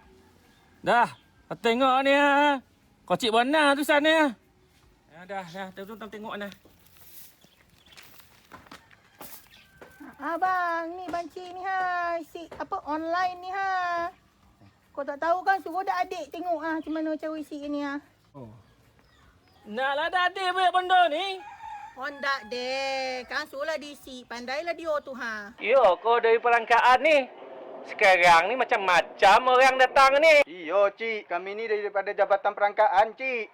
Dah, tengok ni ha. Kau cik mana tulisan ni? Dah, tengok nah. Abang, ni banci ni isi online ni Kau tak tahu kan, suruh dah adik tengok macam mana cara isi ni Naklah dah ada banyak benda ni. Honda deh, kan suruhlah diisi, pandailah dia tu Yo, kau dari perangkaan ni. Sekarang ni macam-macam orang datang ni. Iyo cik, kami ni daripada Jabatan Perangkaan cik.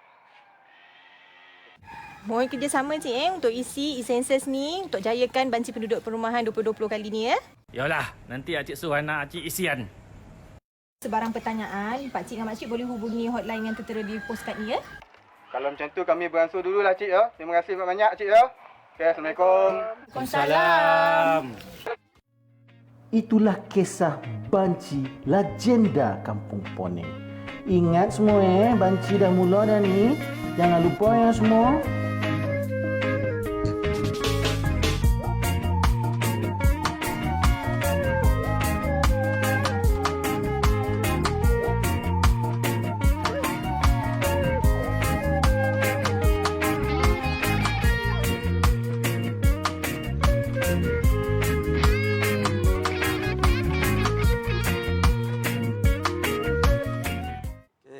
Mohon kerjasama cik untuk isi e-census ni untuk jayakan banci penduduk perumahan 2020 kali ni ya. Yalah, nanti acik suruh anak acik isian. Sebarang pertanyaan, pakcik dan makcik boleh hubungi hotline yang tertera di postcard ni ya. Kalau macam tu kami beransur dululah cik ya. Terima kasih banyak cik ya. Okay, Assalamualaikum. Waalaikumsalam. Itulah kisah banci legenda Kampung Poning. Ingat semua banci dah mula dah ni. Jangan lupa ya semua.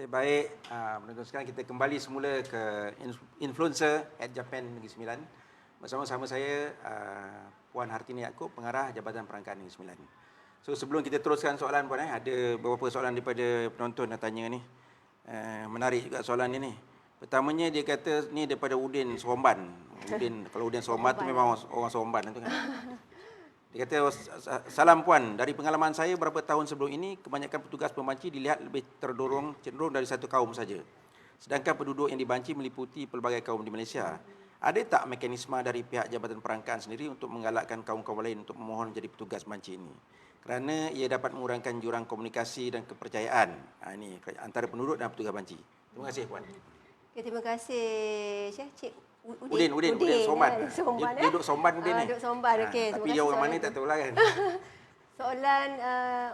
Baik, penonton sekarang kita kembali semula ke Influencer at Japan Negeri Sembilan. Bersama-sama saya, Puan Hartini Yaakob, Pengarah Jabatan Perangkaan Negeri Sembilan. So sebelum kita teruskan soalan Puan, ada beberapa soalan daripada penonton yang tanya ni. Menarik juga soalan ni. Pertamanya dia kata ni daripada Udin Seromban. Kalau Udin Seromban tu memang orang Seromban tu kan. Dia kata, salam Puan, dari pengalaman saya beberapa tahun sebelum ini, kebanyakan petugas pembanci dilihat lebih cenderung dari satu kaum saja. Sedangkan penduduk yang dibanci meliputi pelbagai kaum di Malaysia. Ada tak mekanisme dari pihak Jabatan Perangkaan sendiri untuk menggalakkan kaum-kaum lain untuk memohon menjadi petugas banci ini? Kerana ia dapat mengurangkan jurang komunikasi dan kepercayaan ini antara penduduk dan petugas banci. Terima kasih Puan. Okay, terima kasih Cik Udin Somban. Dia duduk Somban Udin ni. Duduk Somban, okey. Tapi dia orang mana tak tahu lah kan. Soalan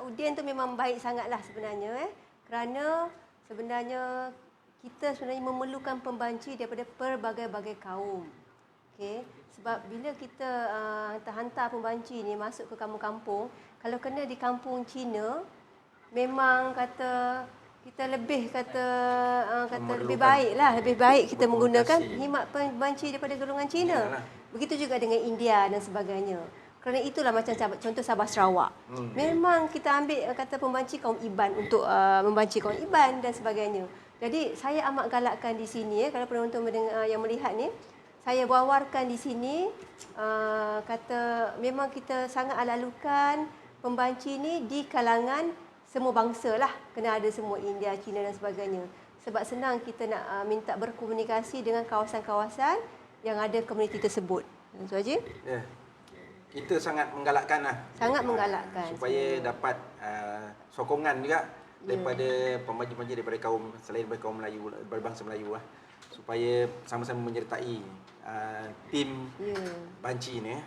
Udin tu memang baik sangatlah sebenarnya. Kerana sebenarnya kita sebenarnya memerlukan pembanci daripada pelbagai-bagai kaum. Okey. Sebab bila kita hantar pembanci ni masuk ke kampung-kampung, kalau kena di kampung Cina, memang kata kita lebih lebih baik kita menggunakan khidmat pembanci daripada golongan Cina. Yalah. Begitu juga dengan India dan sebagainya. Kerana itulah macam contoh Sabah Sarawak. Memang kita ambil kata pembanci kaum Iban untuk membanci kaum Iban dan sebagainya. Jadi saya amat galakkan di sini kalau penonton yang melihat ni, saya wawarkan di sini kata memang kita sangat ala-alukan pembanci ni di kalangan semua bangsa lah, kena ada semua India, Cina dan sebagainya. sebab senang kita nak minta berkomunikasi dengan kawasan-kawasan yang ada komuniti tersebut. Tuan Haji? Ya. Kita sangat menggalakkan lah. Sangat menggalakkan. Supaya dapat sokongan juga daripada pembanci-pembanci daripada kaum, selain daripada kaum Melayu, daripada bangsa Melayu lah. Supaya sama-sama menyertai tim banci ni.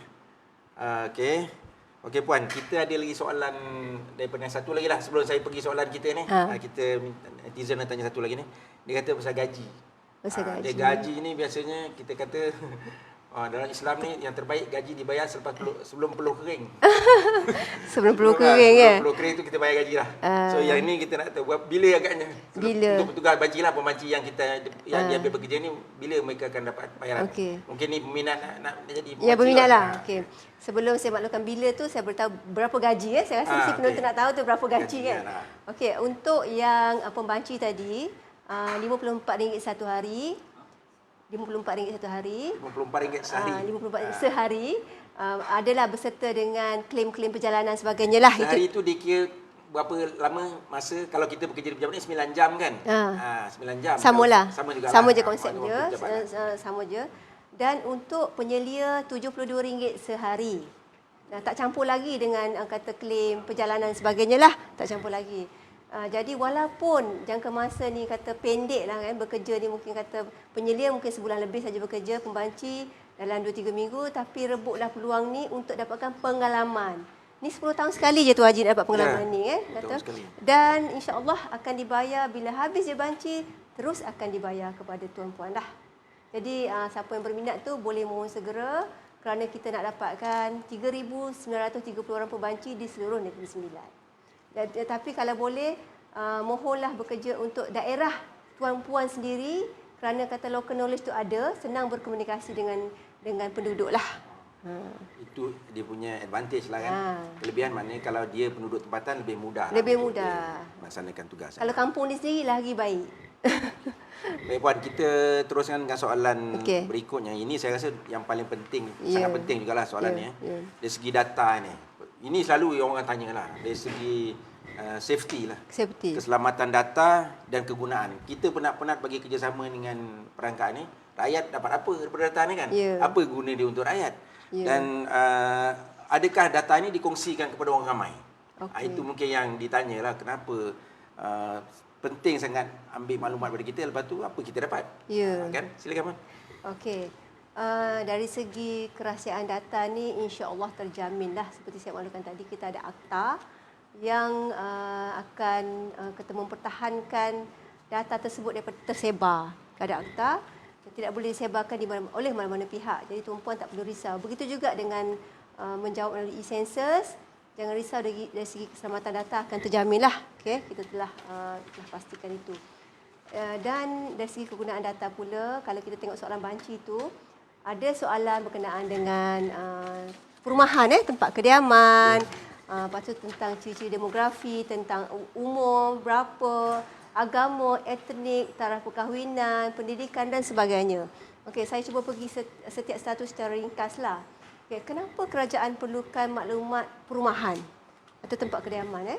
Okey. Okey Puan, kita ada lagi soalan daripada satu lagi lah sebelum saya pergi soalan kita ni. Kita netizen nak tanya satu lagi ni. Dia kata pasal gaji. Pasal gaji. Dia gaji ni biasanya kita kata dalam Islam ni yang terbaik gaji dibayar sebelum peluh kering. Sebelum peluh kering ya. Sebelum peluh kering tu kita bayar gaji lah. So yang ni kita nak tahu bila agaknya. Bila? Untuk petugas banci lah, pembanci yang kita yang dia ambil bekerja ni, bila mereka akan dapat bayaran. Okey. Mungkin ni peminat nak jadi Ya, berminat lah. Okey. Sebelum saya maklumkan bila tu, saya beritahu berapa gaji ya. Saya rasa mesti penonton nak tahu tu berapa gaji kan. Okey, untuk yang pembanci tadi, RM54 satu hari. RM54 satu hari. RM54 sehari. RM54 sehari. Adalah berserta dengan klaim-klaim perjalanan sebagainya lah. Sehari itu dikira berapa lama masa kalau kita bekerja di pejabat ni 9 jam kan? 9 jam. Samalah. Sama juga. Sama je konsep dia. Sama je. Dan untuk penyelia RM72 sehari. Tak campur lagi dengan kata klaim perjalanan sebagainya lah. Tak campur lagi. Jadi walaupun jangka masa ni kata pendek lah kan, bekerja ni mungkin kata penyelia mungkin sebulan lebih saja bekerja, pembanci dalam 2-3 minggu, tapi rebutlah peluang ni untuk dapatkan pengalaman. Ni 10 tahun sekali je Tuan Haji dapat pengalaman ni kan. Kata. Dan insya-Allah akan dibayar bila habis je banci, terus akan dibayar kepada tuan-puan lah. Jadi siapa yang berminat tu boleh mohon segera kerana kita nak dapatkan 3,930 orang pembanci di seluruh Negeri Sembilan. Tapi kalau boleh, mohonlah bekerja untuk daerah tuan-puan sendiri kerana kata local knowledge tu ada, senang berkomunikasi dengan penduduk lah. Itu dia punya advantage lah kan. Kelebihan maknanya kalau dia penduduk tempatan lebih mudah. Lebih mudah. Melaksanakan tugas. Kalau kampung ni sendiri lagi baik. Baik Puan, kita teruskan dengan soalan berikutnya. Ini saya rasa yang paling penting, sangat penting jugalah soalan ni. Dari segi data ni. Ini selalu orang tanya lah. Dari segi safety lah. Keselamatan data dan kegunaan. Kita penat-penat bagi kerjasama dengan perangkat ni. Rakyat dapat apa daripada data ni kan? Apa guna dia untuk rakyat? Dan adakah data ni dikongsikan kepada orang ramai? Itu mungkin yang ditanya lah. Kenapa penting sangat ambil maklumat daripada kita, lepas tu apa kita dapat? Kan? Silakan Puan. Okey. Dari segi kerahsiaan data ni insya-Allah terjaminlah. Seperti saya maklumkan tadi, kita ada akta yang akan kita mempertahankan data tersebut daripada tersebar. Ada akta yang tidak boleh disebarkan oleh mana-mana pihak. Jadi tuan-puan tak perlu risau. Begitu juga dengan menjawab melalui e-census. Jangan risau dari segi keselamatan data akan terjaminlah. Okey, kita telah pastikan itu. Dan dari segi kegunaan data pula, kalau kita tengok soalan banci itu, ada soalan berkenaan dengan perumahan, tempat kediaman, lepas tu tentang ciri-ciri demografi, tentang umur, berapa, agama, etnik, taraf perkahwinan, pendidikan dan sebagainya. Okey, saya cuba pergi setiap status secara ringkaslah. Okay, kenapa kerajaan perlukan maklumat perumahan atau tempat kediaman?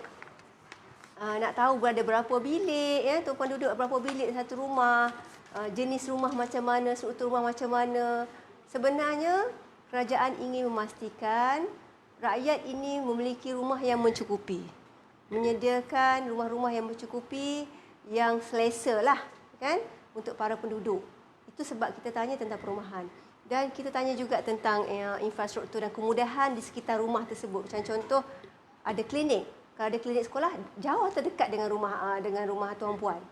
Nak tahu berada berapa bilik, tuan-puan duduk berapa bilik satu rumah, jenis rumah macam mana, struktur rumah macam mana. Sebenarnya kerajaan ingin memastikan rakyat ini memiliki rumah yang mencukupi, menyediakan rumah-rumah yang mencukupi, yang selesa lah kan untuk para penduduk. Itu sebab kita tanya tentang perumahan. Dan kita tanya juga tentang infrastruktur dan kemudahan di sekitar rumah tersebut. Macam contoh, ada klinik. Kalau ada klinik sekolah, jauh atau dekat dengan rumah tuan-puan.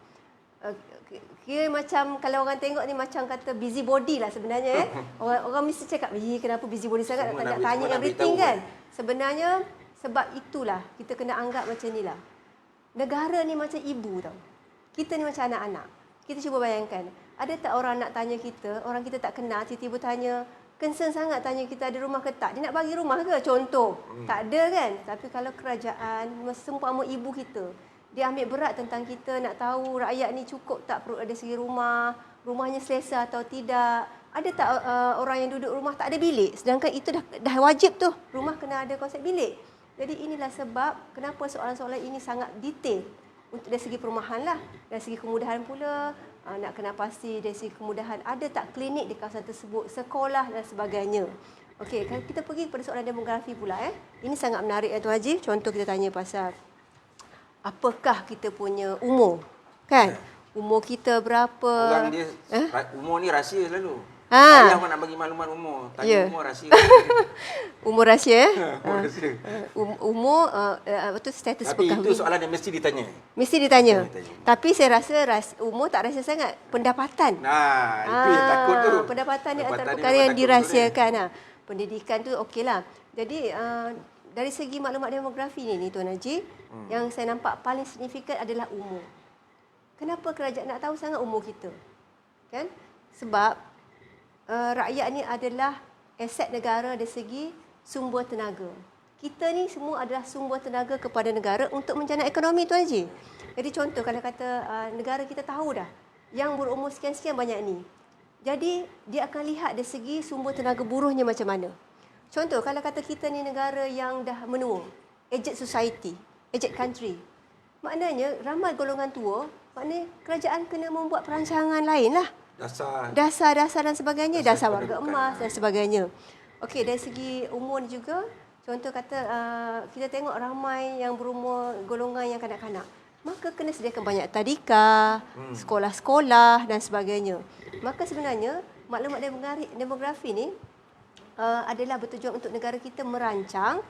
Kira macam, kalau orang tengok ni macam kata busy body lah sebenarnya. Orang mesti cakap, kenapa busy body sangat nak tanya everything kan. Sebenarnya, sebab itulah kita kena anggap macam ni lah. Negara ni macam ibu tau. Kita ni macam anak-anak. Kita cuba bayangkan. Ada tak orang nak tanya kita, orang kita tak kenal, tiba-tiba tanya, concern sangat tanya kita ada rumah ke tak? Dia nak bagi rumah ke? Contoh. Tak ada kan? Tapi kalau kerajaan, seumpama ibu kita, dia ambil berat tentang kita, nak tahu rakyat ni cukup tak perlu ada segi rumah, rumahnya selesa atau tidak. Ada tak orang yang duduk rumah tak ada bilik? Sedangkan itu dah wajib tu, rumah kena ada konsep bilik. Jadi inilah sebab kenapa soalan-soalan ini sangat detail. untuk dari segi perumahan lah. Dari segi kemudahan pula, nak kena pasti dari segi kemudahan ada tak klinik di kawasan tersebut, sekolah dan sebagainya. Okey, kalau kita pergi kepada soalan demografi pula Ini sangat menarik Tuan Haji. Contoh kita tanya pasal apakah kita punya umur, kan? Umur kita berapa? Orang dia umur ni rahsia selalu. Ayah pun nak bagi maklumat umur. Tanya umur rahsia. Umur rahsia Umur rahsia. Umur status Tapi perkahwinan. itu soalan yang mesti ditanya. Mesti ditanya. Tapi saya rasa umur tak rahsia sangat. Pendapatan. Nah, itu yang takut tu. Pendapatan ni antara Pendapatan perkara ni yang takut dirahsiakan. Pendidikan tu okeylah. Jadi dari segi maklumat demografi ni Tuan Haji, yang saya nampak paling signifikan adalah umur. Kenapa kerajaan nak tahu sangat umur kita? Kan? Sebab rakyat ni adalah aset negara dari segi sumber tenaga. Kita ni semua adalah sumber tenaga kepada negara untuk menjana ekonomi Tuan Haji. Jadi contoh kalau kata negara kita tahu dah yang berumur sekian-sekian banyak ni. Jadi dia akan lihat dari segi sumber tenaga buruhnya macam mana. Contoh kalau kata kita ni negara yang dah menua, aged society, aged country. Maknanya ramai golongan tua, maknanya kerajaan kena membuat perancangan lain lah. Dasar dan sebagainya, dasar warga emas dan sebagainya. Okey, dari segi umur juga, contoh kata kita tengok ramai yang berumur golongan yang kanak-kanak. Maka kena sediakan banyak tadika, sekolah-sekolah dan sebagainya. Maka sebenarnya maklumat demografi ni adalah bertujuan untuk negara kita merancang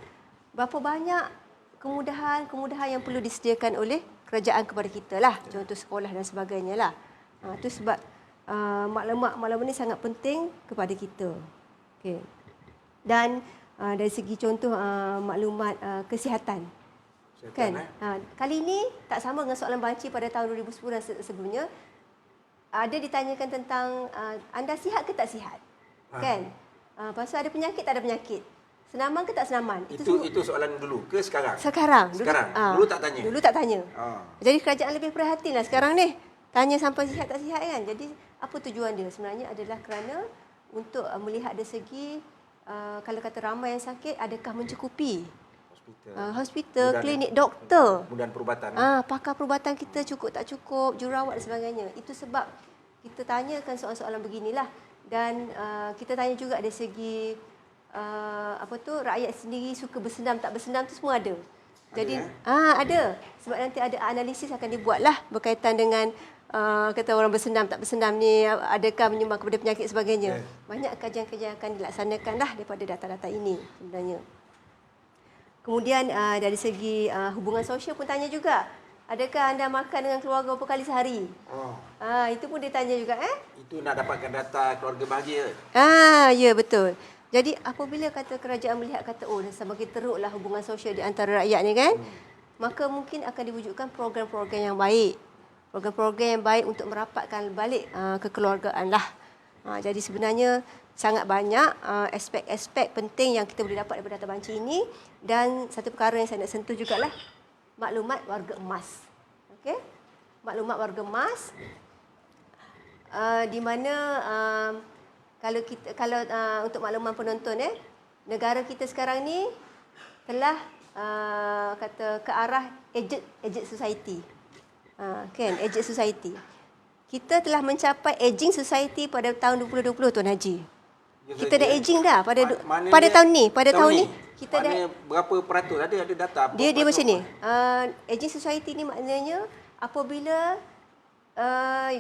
berapa banyak kemudahan yang perlu disediakan oleh kerajaan kepada kita lah. Contoh sekolah dan sebagainya lah. Itu sebab maklumat ni sangat penting kepada kita. Okay. Dan dari segi contoh maklumat kesihatan. Kan? Kali ini tak sama dengan soalan banci pada tahun 2010 dan sebelumnya. Ada ditanyakan tentang anda sihat ke tak sihat? Kan? Pasal ada penyakit tak ada penyakit. Senaman ke tak senaman? Itu soalan dulu ke sekarang? Sekarang. Dulu tak tanya. Dulu tak tanya. Jadi kerajaan lebih perhatianlah sekarang ni. Tanya sampai sihat tak sihat kan. Jadi apa tujuan dia? Sebenarnya adalah kerana untuk melihat dari segi kalau kata ramai yang sakit, adakah mencukupi? Hospital, klinik, doktor. Kemudian perubatan. Pakar perubatan kita cukup tak cukup, jururawat dan sebagainya. Itu sebab kita tanyakan soalan-soalan beginilah. Dan kita tanya juga dari segi rakyat sendiri suka bersenam tak bersenam tu semua ada. Jadi ada. Sebab nanti ada analisis akan dibuatlah berkaitan dengan kata orang bersenam tak bersenam ni adakah menyumbang kepada penyakit sebagainya. Banyak kajian-kajian akan dilaksanakan lah daripada data-data ini sebenarnya. Kemudian dari segi hubungan sosial pun tanya juga. Adakah anda makan dengan keluarga berapa kali sehari? Itu pun dia tanya juga. Itu nak dapatkan data keluarga bahagia. Ya betul. Jadi apabila kata kerajaan melihat kata semakin teruklah hubungan sosial di antara rakyat ni kan, maka mungkin akan diwujudkan program-program yang baik. Program-program yang baik untuk merapatkan balik kekeluargaan lah. Jadi sebenarnya sangat banyak aspek-aspek penting yang kita boleh dapat daripada data banci ini. Dan satu perkara yang saya nak sentuh jugalah maklumat warga emas. Okey? Maklumat warga emas di mana kalau untuk makluman penonton negara kita sekarang ni telah kata ke arah aged society. Kan, aged society. Kita telah mencapai aging society pada tahun 2020 Tuan Haji. Kita dah aging dah pada tahun ni, kita dah berapa peratus ada data dia macam ni. Aging society ni maknanya apabila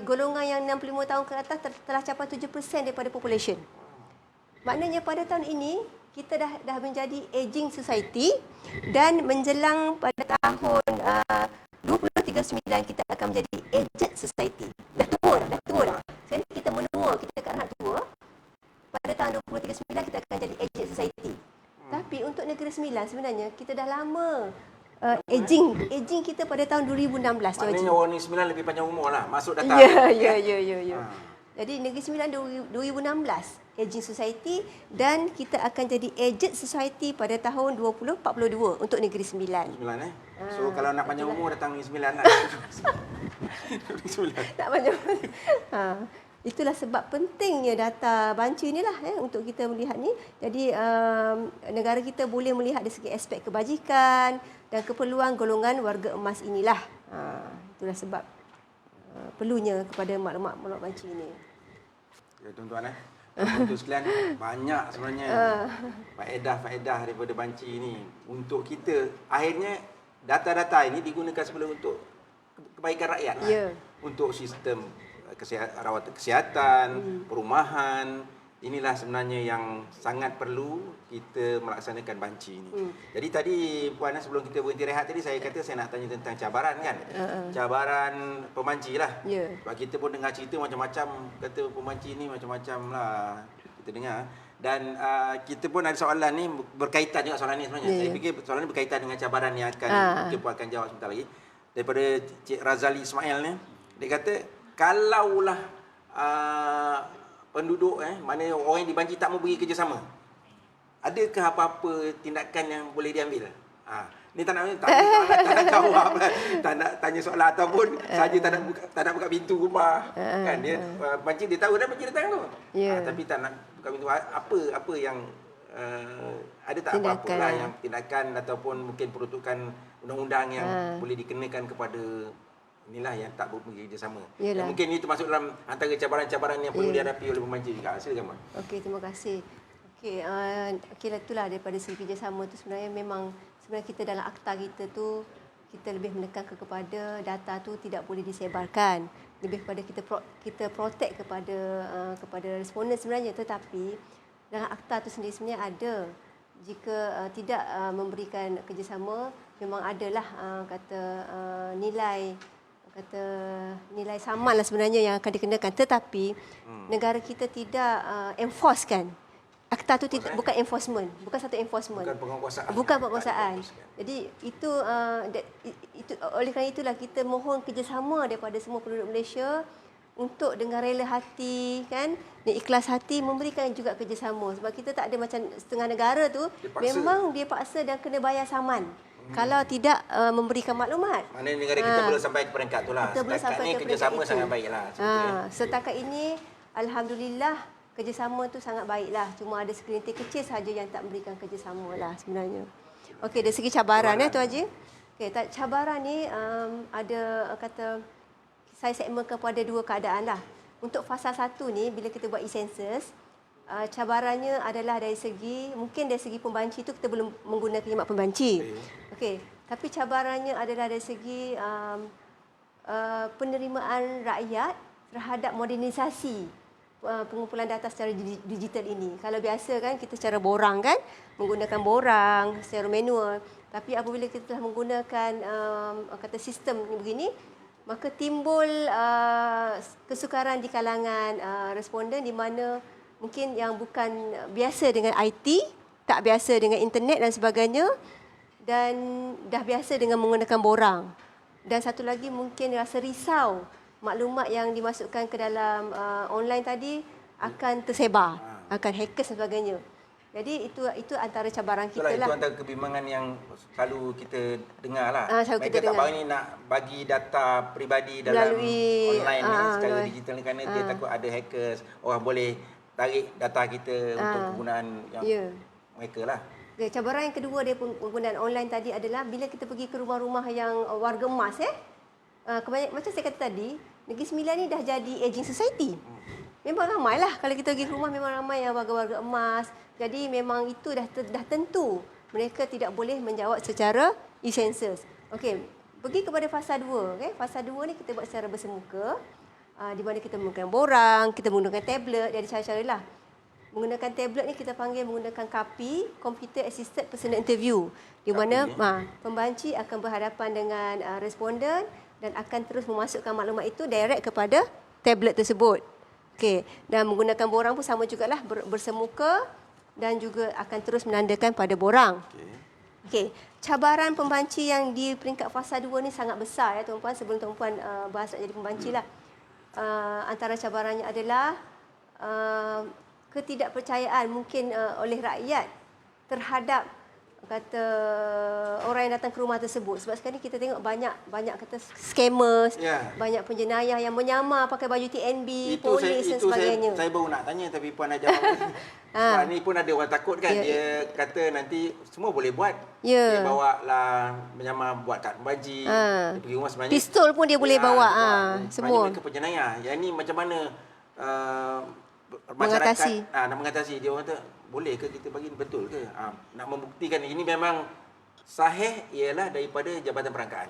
golongan yang 65 tahun ke atas telah capai 7% daripada population. Maknanya pada tahun ini kita dah menjadi aging society dan menjelang pada tahun 2039 kita akan menjadi aged society. Dah tua. Sekarang kita menua, kita ke arah tua. Pada tahun 2039 kita akan jadi aged society. Tapi untuk negeri Sembilan sebenarnya kita dah lama aging kita pada tahun 2016. Maknanya orang ni 9 lebih panjang umur lah. Masuk data. Ya. Jadi Negeri Sembilan 2016 aging society dan kita akan jadi aged society pada tahun 2042 untuk Negeri Sembilan. So kalau nak panjang umur datang Negeri Sembilan lah. Tak panjang. Itulah sebab pentingnya data banci ni lah untuk kita melihat ni. Jadi negara kita boleh melihat dari segi aspek kebajikan dan keperluan golongan warga emas inilah. Itulah sebab perlunya kepada maklumat banci ini. Ya, tuan-tuan untuk sekalian, banyak sebenarnya faedah-faedah daripada banci ini untuk kita. Akhirnya data-data ini digunakan sebenarnya untuk kebaikan rakyat. Ya. Untuk sistem rawatan kesihatan, perumahan. Inilah sebenarnya yang sangat perlu kita melaksanakan banci ini. Jadi tadi Puan, sebelum kita berhenti rehat tadi, saya kata saya nak tanya tentang cabaran kan. Cabaran pemanci lah. Ya. Sebab kita pun dengar cerita macam-macam, kata pemanci ni macam-macam lah kita dengar. Dan kita pun ada soalan ni berkaitan juga soalan ni sebenarnya. Saya fikir soalan ni berkaitan dengan cabaran yang akan mungkin Puan akan jawab sebentar lagi. Daripada Cik Razali Ismail ni, dia kata kalaulah penduduk mana orang yang dibanci tak mau beri kerjasama, adakah apa-apa tindakan yang boleh diambil? Ni tak nak jawab, tak nak tanya soalan ataupun saja tak nak buka pintu rumah. Kan dia banci, dia tahu dah banci datang tu. Tapi tak nak buka pintu. Apa yang ada tak apa-apa lah yang tindakan ataupun mungkin peruntukan undang-undang yang boleh dikenakan kepada inilah yang tak bekerja sama. Mungkin ini termasuk dalam antara cabaran-cabaran yang perlu dihadapi oleh pemanci juga. Silakan, Mak. Okey, terima kasih. Okey, itulah daripada segi kerjasama tu sebenarnya sebenarnya kita dalam akta kita tu kita lebih menekan kepada data tu tidak boleh disebarkan. Lebih kepada kita protect kepada responden sebenarnya, tetapi dalam akta tu sendiri sebenarnya ada jika tidak memberikan kerjasama, memang adalah nilai saman lah sebenarnya yang akan dikenakan, tetapi negara kita tidak enforce kan. Akta tu bukan enforcement, bukan satu enforcement. Bukan penguasaan. Jadi itu oleh kerana itulah kita mohon kerjasama daripada semua penduduk Malaysia untuk dengan rela hati kan, dan ikhlas hati memberikan juga kerjasama. Sebab kita tak ada macam setengah negara tu memang dia paksa dan kena bayar saman. Kalau tidak memberikan maklumat. Maknanya negara kita belum sampai ke peringkat tu lah. Setakat ni kerjasama sangat baiklah. Setakat ini alhamdulillah kerjasama tu sangat baiklah. Cuma ada segelintir kecil saja yang tak memberikan kerjasama lah sebenarnya. Okey, dari segi cabaran tu Haji. Okey, cabaran ni ada saya segmenkan pada dua keadaan lah. Untuk fasa 1 ni bila kita buat e-census, cabarannya adalah dari segi pembanci tu kita belum menggunakan khidmat pembanci. Okey, tapi cabarannya adalah dari segi penerimaan rakyat terhadap modernisasi pengumpulan data secara digital ini. Kalau biasa kan kita secara borang kan, menggunakan borang secara manual, tapi apabila kita telah menggunakan sistem begini, maka timbul kesukaran di kalangan responden di mana mungkin yang bukan biasa dengan IT, tak biasa dengan internet dan sebagainya, dan dah biasa dengan menggunakan borang. Dan satu lagi mungkin rasa risau maklumat yang dimasukkan ke dalam online tadi akan tersebar, akan hackers dan sebagainya. Jadi itu antara cabaran kita lah. Itu antara kebimbangan yang selalu kita dengar lah. Mereka tak mahu ni nak bagi data peribadi dalam online ni secara digital ni kerana dia takut ada hackers, orang boleh tarik data kita untuk kegunaan yang mereka lah. Okay, cabaran yang kedua dia penggunaan online tadi adalah bila kita pergi ke rumah-rumah yang warga emas macam saya kata tadi, Negeri Sembilan ni dah jadi aging society. Memang ramailah kalau kita pergi ke rumah, memang ramai yang warga-warga emas. Jadi memang itu dah tentu mereka tidak boleh menjawab secara e-census. Okey, pergi kepada fasa 2. Okay? Fasa 2 ni kita buat secara bersemuka, di mana kita menggunakan borang, kita menggunakan tablet, ada cara-cara lah. Menggunakan tablet ni kita panggil menggunakan KAPI, Computer Assisted Personal Interview, di mana pembanci akan berhadapan dengan responden dan akan terus memasukkan maklumat itu direct kepada tablet tersebut. Okey, dan menggunakan borang pun sama jugalah, bersemuka dan juga akan terus menandakan pada borang. Okey, cabaran pembanci yang di peringkat fasa 2 ni sangat besar ya tuan-puan. Sebelum tuan-puan bahas nak jadi pembanci lah. Antara cabarannya adalah ketidakpercayaan mungkin oleh rakyat terhadap kata orang yang datang ke rumah tersebut. Sebab sekarang ni kita tengok banyak kata scammers, banyak penjenayah yang menyamar pakai baju TNB, polis dan sebagainya. Saya baru nak tanya tapi Puan dah jawab. Sebab ni pun ada orang takut kan. Dia kata nanti semua boleh buat. Dia bawa lah menyamar buat kad pembaji. Dia pergi rumah sebenarnya. Pistol pun dia boleh bawa. Semua. Mereka penjenayah. Yang ni macam mana mengatasi. Nak mengatasi. Dia orang kata boleh ke kita bagi betul ke? Nak membuktikan ini memang sahih ialah daripada Jabatan Perangkaan.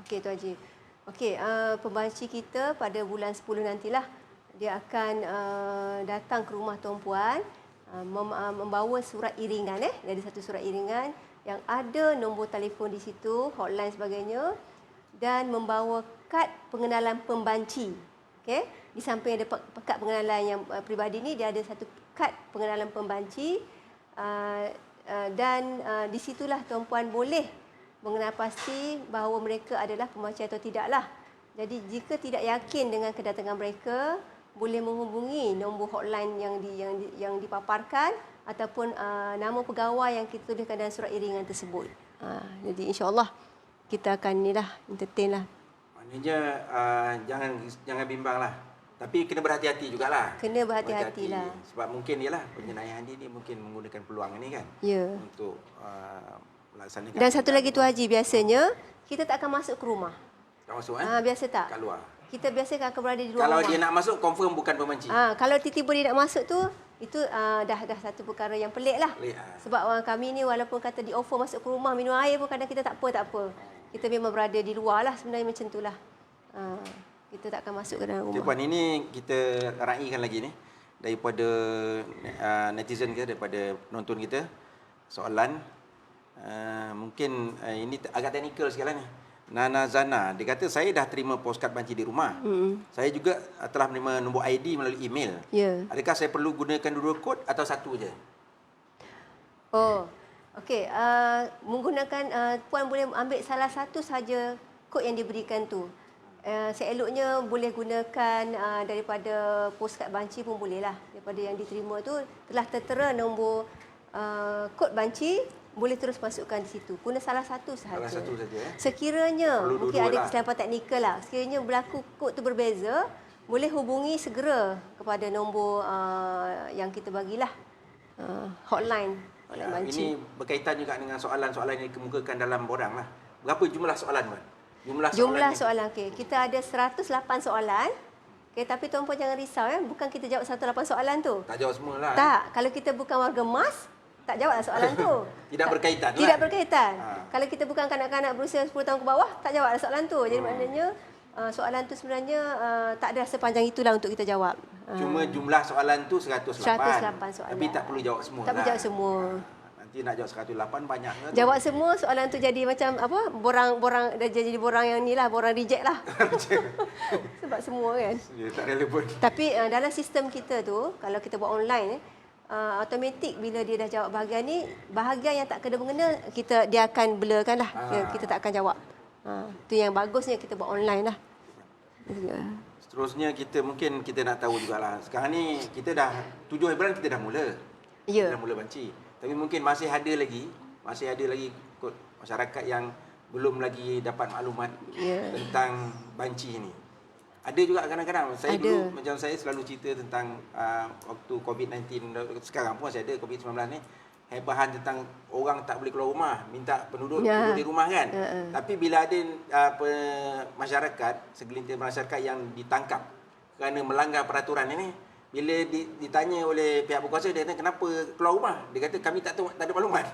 Okey Tuan Haji. Okey, pembanci kita pada bulan 10 nantilah dia akan datang ke rumah Tuan Puan membawa surat iringan dari satu surat iringan yang ada nombor telefon di situ, hotline sebagainya dan membawa kad pengenalan pembanci. Okey, di samping ada kad pengenalan yang peribadi ni dia ada satu kad pengenalan pembanci dan di situlah Tuan Puan boleh mengenal pasti bahawa mereka adalah pembanci atau tidaklah. Jadi jika tidak yakin dengan kedatangan mereka, boleh menghubungi nombor hotline yang dipaparkan ataupun nama pegawai yang kita tuliskan dalam surat iringan tersebut. Jadi insya-Allah kita akan entertain lah. Maknanya jangan bimbang lah. Tapi kena berhati-hati jugalah. Kena berhati-hatilah. Sebab mungkin penjenayahan ini mungkin menggunakan peluang ini kan. Untuk melaksanakan. Dan satu lagi Tuan Haji, biasanya kita tak akan masuk ke rumah. Tak masuk biasa tak? Kat luar. Kita biasa akan berada di luar Kalau rumah. dia nak masuk confirm bukan pembanci. Kalau tiba-tiba dia nak masuk tu, itu dah satu perkara yang pelik lah. Sebab orang kami ni walaupun kata di offer masuk ke rumah minum air pun kadang kita tak apa. Kita memang berada di luar lah sebenarnya macam itulah. Kita tak akan masuk ke dalam rumah. Puan, ini kita raikan lagi ni daripada netizen kita, daripada penonton kita. Soalan mungkin ini agak teknikal sekali ni. Nana Zana, dia kata saya dah terima postcard banci di rumah. Saya juga telah menerima nombor ID melalui email. Adakah saya perlu gunakan dua kod atau satu je? Okey. Menggunakan Puan boleh ambil salah satu saja kod yang diberikan tu. Seeloknya boleh gunakan daripada postcard banci pun bolehlah. Daripada yang diterima tu telah tertera nombor kod banci, boleh terus masukkan di situ. Guna salah satu sahaja. Salah satu saja. Sekiranya perlu mungkin ada lah. kesilapan teknikal lah. Sekiranya berlaku kod tu berbeza, boleh hubungi segera kepada nombor yang kita bagilah. Hotline banci. Ini berkaitan juga dengan soalan-soalan yang dikemukakan dalam borang lah. Berapa jumlah soalan, Puan? Jumlah soalan. Okey, kita ada 108 soalan. Okey, tapi tuan puan jangan risau bukan kita jawab 108 soalan tu. Tak jawab semua lah. Tak, kalau kita bukan warga emas, tak jawab soalan tu. Tidak berkaitan lah. Tidak berkaitan. Kalau kita bukan kanak-kanak berusia 10 tahun ke bawah, tak jawab soalan tu. Jadi maknanya soalan tu sebenarnya tak ada sepanjang itulah untuk kita jawab. Cuma jumlah soalan tu 108. 108 soalan. Tapi tak perlu jawab semua. Tak perlu jawab semua. Nanti nak jawab 108 banyak ke? Jawab semua soalan tu jadi macam apa? Borang dah jadi borang yang ni lah, borang reject lah. Sebab semua kan. Ya, tak relevan. Tapi dalam sistem kita tu, kalau kita buat online automatik bila dia dah jawab bahagian yang tak kena-mengena dia akan blurkan lah. Kita tak akan jawab. Itu yang bagusnya kita buat online lah. Seterusnya kita nak tahu jugalah. Sekarang ni kita dah 7 Februari kita dah mula. Ya. Dah mula banci. Tapi mungkin masih ada lagi kot masyarakat yang belum lagi dapat maklumat tentang banci ni. Ada juga kadang-kadang dulu macam saya selalu cerita tentang waktu COVID-19, sekarang pun masih ada COVID-19 ni, hebahan tentang orang tak boleh keluar rumah, minta penduduk duduk di rumah kan. Tapi bila ada masyarakat, segelintir masyarakat yang ditangkap kerana melanggar peraturan ini, bila ditanya oleh pihak berkuasa, dia kata kenapa keluar rumah? Dia kata kami tak ada maklumat.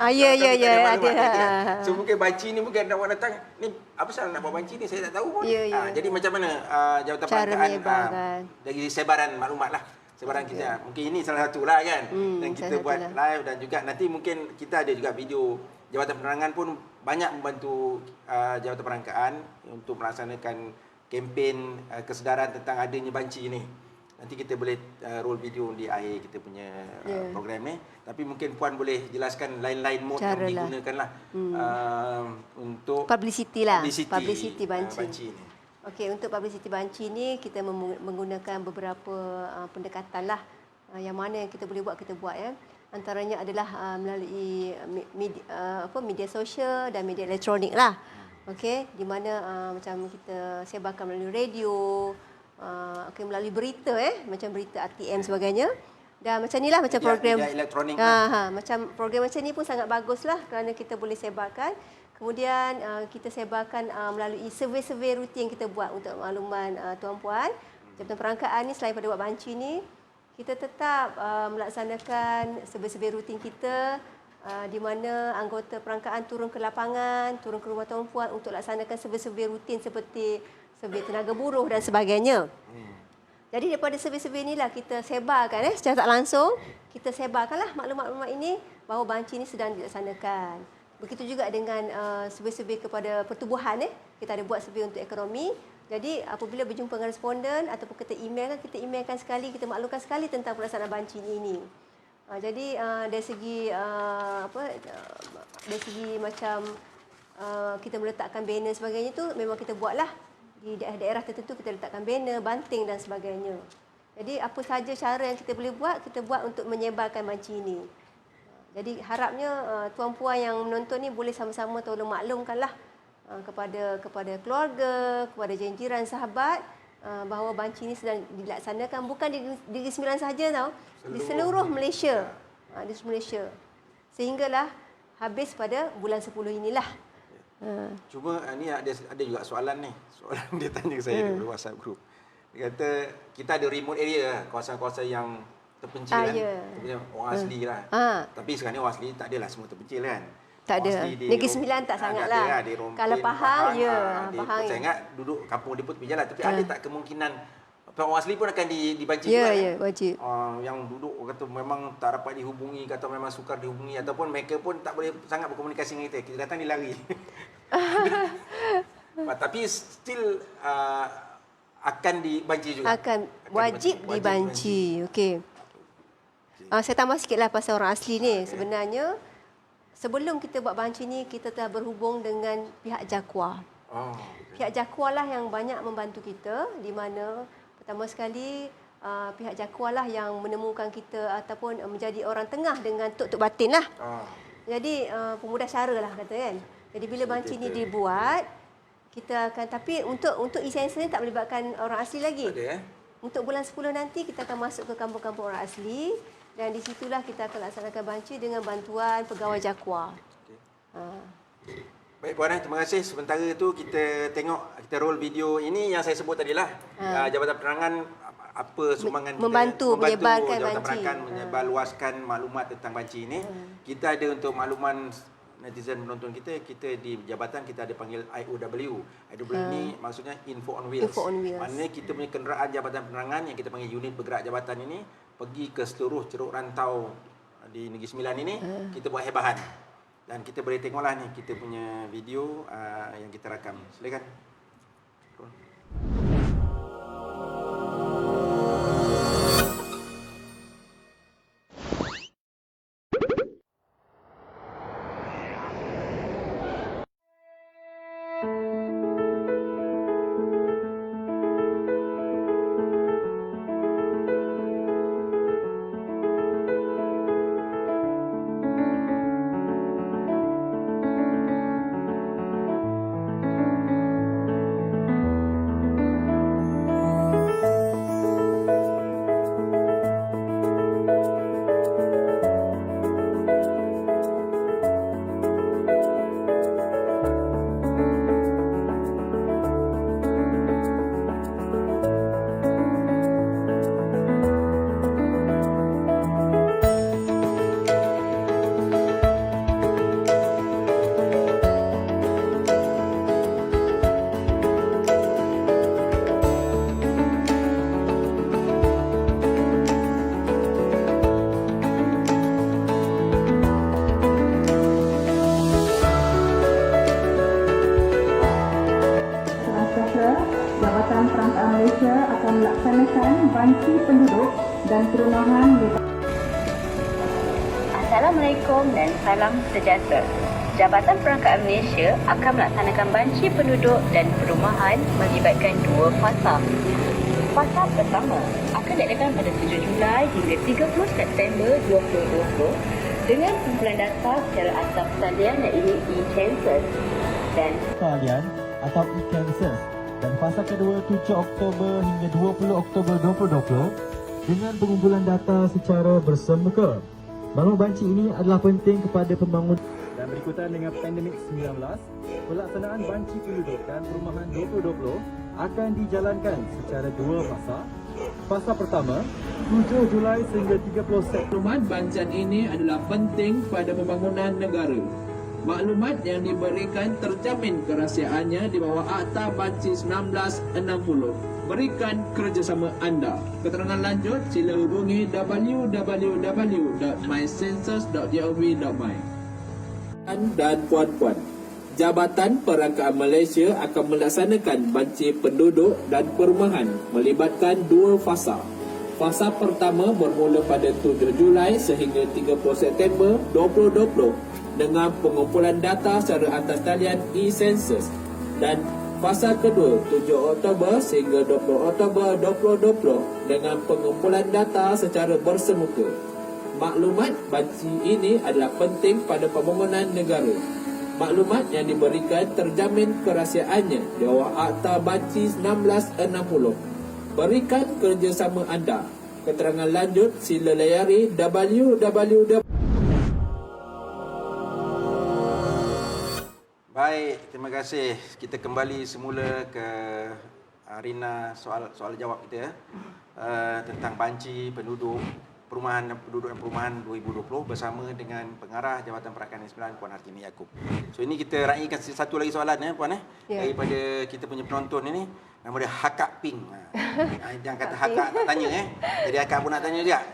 Ya, ada. So mungkin banci ni mungkin orang datang, ni apa salah nak buat banci ni, saya tak tahu pun. Jadi macam mana Jabatan Perangkaan dari sebaran maklumat lah. Sebaran kita. Mungkin ini salah satu lah kan. Dan kita buat live dan juga nanti mungkin kita ada juga video. Jabatan Penerangan pun banyak membantu Jabatan Perangkaan untuk melaksanakan kempen kesedaran tentang adanya banci ni. Nanti kita boleh roll video di akhir kita punya program ni. Tapi mungkin Puan boleh jelaskan lain-lain mode yang digunakan lah untuk publicity lah. Publicity banci ni. Okey, untuk publicity banci ni kita menggunakan beberapa pendekatan lah. Yang mana yang kita boleh buat, kita buat Antaranya adalah melalui media sosial dan media elektronik lah. Okey, di mana macam kita sebarkan melalui radio, melalui berita macam berita RTM sebagainya. Dan macam inilah macam program media elektronik. Macam program macam ni pun sangat baguslah kerana kita boleh sebarkan. Kemudian kita sebarkan melalui survey-survey rutin yang kita buat untuk makluman tuan-puan. Jabatan Perangkaan ni selain pada buat banci ni, kita tetap melaksanakan survey-survey rutin kita di mana anggota perangkaan turun ke lapangan, turun ke rumah tuan-puan untuk laksanakan survey-survey rutin seperti survey tenaga buruh dan sebagainya. Jadi daripada survey-survey inilah kita sebarkan secara tak langsung, kita sebarkanlah maklumat-maklumat ini bahawa banci ini sedang dilaksanakan. Begitu juga dengan survey-survey kepada pertubuhan. Kita ada buat survey untuk ekonomi. Jadi apabila berjumpa dengan responden ataupun kita emailkan sekali, kita maklumkan sekali tentang pelaksanaan banci ini. Jadi dari segi dari segi macam kita meletakkan banner sebagainya tu memang kita buatlah di daerah-daerah tertentu, kita letakkan banner, banting dan sebagainya. Jadi apa sahaja cara yang kita boleh buat, kita buat untuk menyebarkan banci ini. Jadi harapnya tuan-puan yang menonton ni boleh sama-sama tolong maklumkanlah kepada keluarga, kepada jiran sahabat bahawa banci ini sedang dilaksanakan bukan di Negeri Sembilan sahaja tau, di seluruh Malaysia. Di seluruh Malaysia. Sehinggalah habis pada bulan 10 inilah. Cuma ni ada juga soalan ni. Soalan dia tanya ke saya di WhatsApp group. Dia kata kita ada remote area, kawasan-kawasan yang terpencil kan. Terpencil orang asli lah. Tapi sekarang ni orang asli tak adalah semua terpencil kan. Tak ada. Negeri Sembilan tak sangat lah. Kalau Pahang, Pahang. Saya ingat duduk kampung dia pun tepi jalan. Tapi ada tak kemungkinan orang asli pun akan dibanci juga? Ya, wajib. Yang duduk kata memang tak dapat dihubungi, kata memang sukar dihubungi ataupun mereka pun tak boleh sangat berkomunikasi dengan kita. Kita datang dia lari. Tapi still akan dibanci juga. Akan wajib dibanci. Okey. Saya tambah sikitlah pasal orang asli ni. Sebenarnya sebelum kita buat banci ni, kita telah berhubung dengan pihak JAKWA. Pihak JAKWA lah yang banyak membantu kita, di mana pertama sekali pihak JAKWA lah yang menemukan kita ataupun menjadi orang tengah dengan tok-tok batin lah. Jadi pemudah cara lah kata kan. Jadi bila banci ni dibuat, kita akan, tapi untuk esensi ni tak melibatkan orang asli lagi. Untuk bulan 10 nanti kita akan masuk ke kampung-kampung orang asli. Dan di situlah kita akan laksanakan banci dengan bantuan pegawai JAKWA. Baik Puan, terima kasih. Sementara itu kita roll video ini yang saya sebut tadilah. Jabatan Penerangan apa sumbangan membantu kita menyebarkan Jabatan banci. Penerangan menyebarluaskan maklumat tentang banci ini. Kita ada untuk makluman netizen menonton kita di jabatan kita ada panggil IOW. IOW ni maksudnya Info on Wheels. Maknanya kita punya kenderaan Jabatan Penerangan yang kita panggil unit bergerak jabatan ini pergi ke seluruh ceruk rantau di Negeri Sembilan ini, kita buat hebahan. Dan kita boleh tengoklah ni kita punya video yang kita rakam. Silakan. Jabatan Perangkaan Malaysia akan melaksanakan banci penduduk dan perumahan. Assalamualaikum dan salam sejahtera. Jabatan Perangkaan Malaysia akan melaksanakan banci penduduk dan perumahan melibatkan dua fasa. Fasa pertama akan akan diadakan pada 7 Julai hingga 30 September 2020 dengan kumpulan data secara asas talian iaitu e-census dan talian atau e-census dan fasa kedua 7 Oktober hingga 20 Oktober 2020 dengan pengumpulan data secara bersemuka. Maklumat banci ini adalah penting kepada pembangunan dan berikutan dengan pandemik 19, pelaksanaan banci penduduk dan perumahan 2020 akan dijalankan secara dua fasa. Fasa pertama, 7 Julai sehingga 30 September. Maklumat bancaan ini adalah penting pada pembangunan negara. Maklumat yang diberikan terjamin kerahsiaannya di bawah Akta Banci 1960. Berikan kerjasama anda. Keterangan lanjut sila hubungi www.mycensus.gov.my. Dan puan-puan, Jabatan Perangkaan Malaysia akan melaksanakan banci penduduk dan perumahan melibatkan dua fasa. Fasa pertama bermula pada 7 Julai sehingga 30 September 2020 dengan pengumpulan data secara atas talian e-census dan fasa kedua 7 Oktober sehingga 20 Oktober 2020 dengan pengumpulan data secara bersemuka. Maklumat banci ini adalah penting pada pembangunan negara. Maklumat yang diberikan terjamin kerahsiaannya di bawah Akta Banci 1960. Berikan kerjasama anda. Keterangan lanjut sila layari www. Baik, terima kasih. Kita kembali semula ke arena soal jawab kita tentang banci penduduk dan perumahan 2020 bersama dengan pengarah Jabatan Perangkaan Negeri Sembilan Puan Hartini Yaakob. So ini kita raikan satu lagi soalan Puan daripada kita punya penonton ini, nama dia Hakak Ping. Jangan kata Hakak nak tanya Jadi Hakak pun nak tanya juga.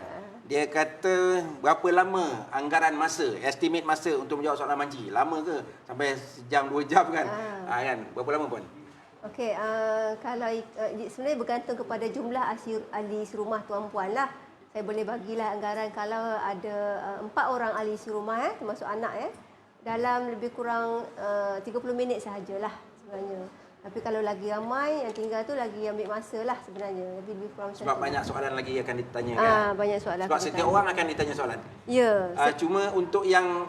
Dia kata berapa lama anggaran masa, estimate masa untuk menjawab soalan banci? Lama ke? Sampai sejam 2 jam kan? Kan? Berapa lama Puan? Okey, kalau sebenarnya bergantung kepada jumlah ahli serumah tuan-puan lah. Saya boleh bagilah anggaran kalau ada 4 orang ahli serumah termasuk anak dalam lebih kurang 30 minit sahajalah sebenarnya. Tapi kalau lagi ramai yang tinggal tu lagi ambil masa lah sebenarnya. Lebih kurang macam sebab tu. Banyak soalan lagi akan ditanya kan? Banyak soalan. Sebab setiap orang akan ditanya soalan. Ya. Cuma untuk yang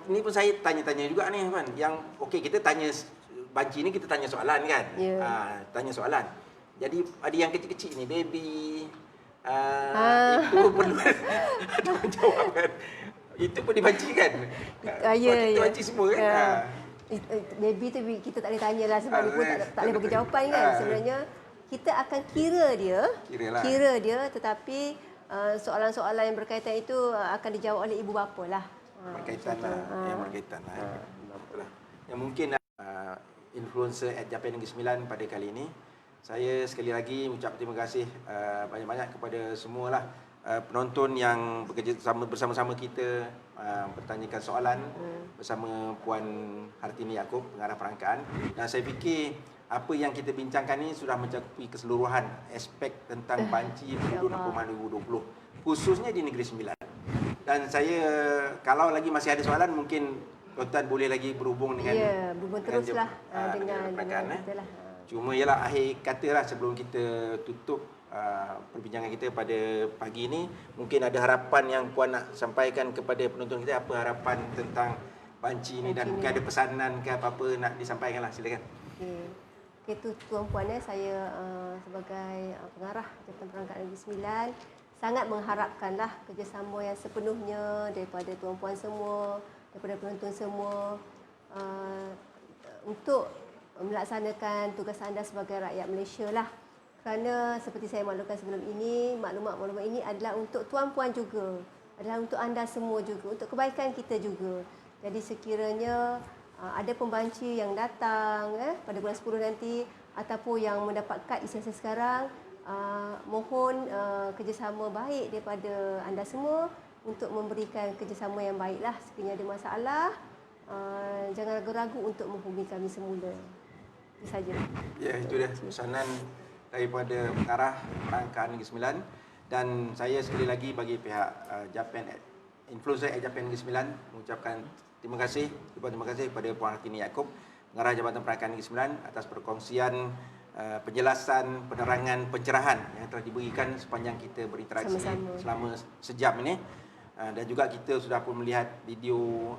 ni pun saya tanya-tanya juga ni Puan. Yang okey kita tanya banci ni kita tanya soalan kan? Ya. Tanya soalan. Jadi ada yang kecil-kecil ni baby itu perlu jawab kan. Itu pun dibanci kan? Kita banci semua kan? Baby tu kita tak boleh tanya lah sebab dia pun tak boleh bagi jawapan kan. Sebenarnya kita akan kira dia tetapi soalan-soalan yang berkaitan itu akan dijawab oleh ibu bapa lah. Berkaitan lah. Yang mungkin influencer @Japan Negeri Sembilan pada kali ini. Saya sekali lagi ucap terima kasih banyak-banyak kepada semualah penonton yang bekerja bersama-sama kita bertanyakan soalan bersama Puan Hartini Yaakob, pengarah perangkaan. Dan saya fikir apa yang kita bincangkan ini sudah mencakupi keseluruhan aspek tentang banci penduduk dan perumahan 2020 khususnya di Negeri Sembilan. Dan saya kalau lagi masih ada soalan mungkin tuan-tuan boleh lagi berhubung dengan berhubung teruslah dengan kita lah. Cuma ialah akhir katalah sebelum kita tutup perbincangan kita pada pagi ini, mungkin ada harapan yang Puan nak sampaikan kepada penonton kita, apa harapan tentang banci ini dan mungkin ada pesanan ke apa-apa nak disampaikanlah, silakan. Okey tu tuan-puan saya sebagai pengarah Jabatan Perangkaan Negeri Sembilan sangat mengharapkanlah kerjasama yang sepenuhnya daripada tuan-puan semua, daripada penonton semua untuk melaksanakan tugas anda sebagai rakyat Malaysia lah. Kerana seperti saya maklumkan sebelum ini, maklumat-maklumat ini adalah untuk tuan-puan juga, adalah untuk anda semua juga, untuk kebaikan kita juga. Jadi sekiranya ada pembanci yang datang pada bulan 10 nanti ataupun yang mendapat kad e-census sekarang, mohon kerjasama baik daripada anda semua untuk memberikan kerjasama yang baiklah. Sekiranya ada masalah, jangan ragu-ragu untuk menghubungi kami semula. Itu saja. Ya, itu dia pesanan daripada pengarah Perangkaan Negeri Sembilan. Dan saya sekali lagi bagi pihak influencer Japan Negeri Sembilan mengucapkan terima kasih kepada Puan Hartini Yaakob, pengarah Jabatan Perangkaan Negeri Sembilan atas perkongsian penjelasan, penerangan, pencerahan yang telah diberikan sepanjang kita berinteraksi selama sejam ini. Dan juga kita sudah pun melihat video,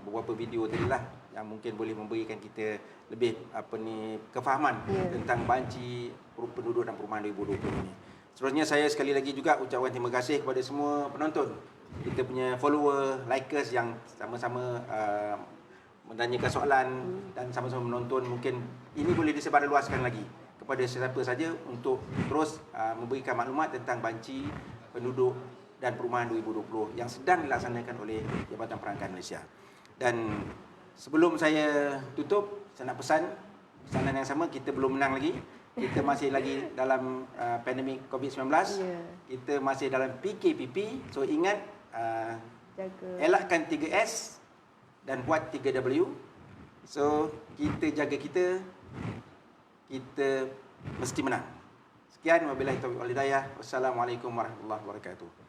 beberapa video tadilah yang mungkin boleh memberikan kita lebih kefahaman tentang banci penduduk dan perumahan 2020 ini. Seterusnya saya sekali lagi juga ucapkan terima kasih kepada semua penonton, kita punya follower, likers yang sama-sama menanyakan soalan dan sama-sama menonton. Mungkin ini boleh disebarluaskan lagi kepada sesiapa saja untuk terus memberikan maklumat tentang banci penduduk dan perumahan 2020 yang sedang dilaksanakan oleh Jabatan Perangkat Malaysia. Dan sebelum saya tutup, saya nak pesanan yang sama, kita belum menang lagi. Kita masih lagi dalam pandemik COVID-19. Kita masih dalam PKPP. So ingat, elakkan 3S dan buat 3W. So kita jaga kita mesti menang. Sekian, wabillahi taufiq wal hidayah. Wassalamualaikum warahmatullahi wabarakatuh.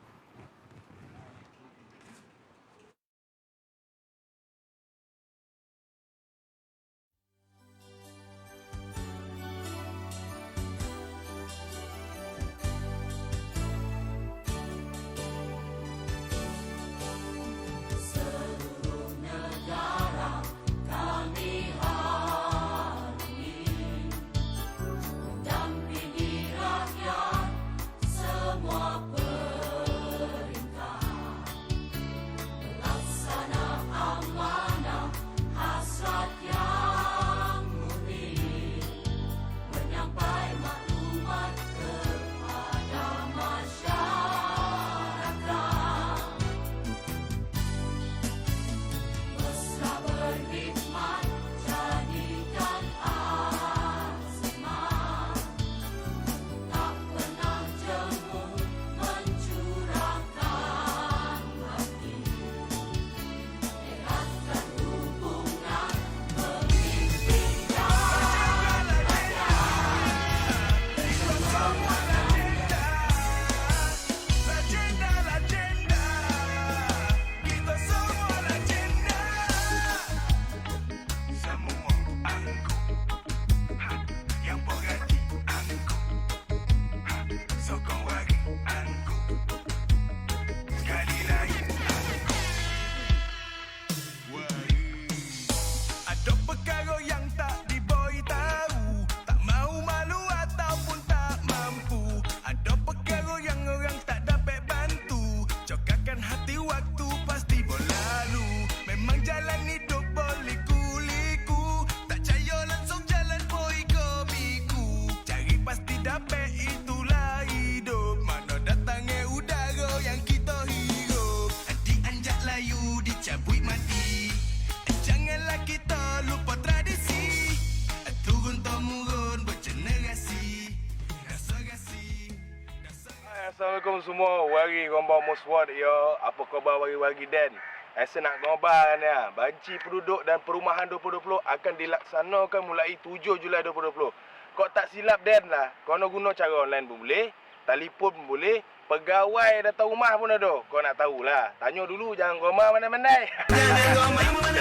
Assalamualaikum semua. Wari gombang Muswat ya. Apa khabar wari-wari Dan? Saya nak gombang ni. Banci penduduk dan perumahan 2020 akan dilaksanakan mulai 7 Julai 2020. Kau tak silap Dan lah. Kau nak guna cara online pun boleh, telefon pun boleh, pegawai datang rumah pun ada. Kau nak tahulah. Tanya dulu, jangan gombang mandai-mandai.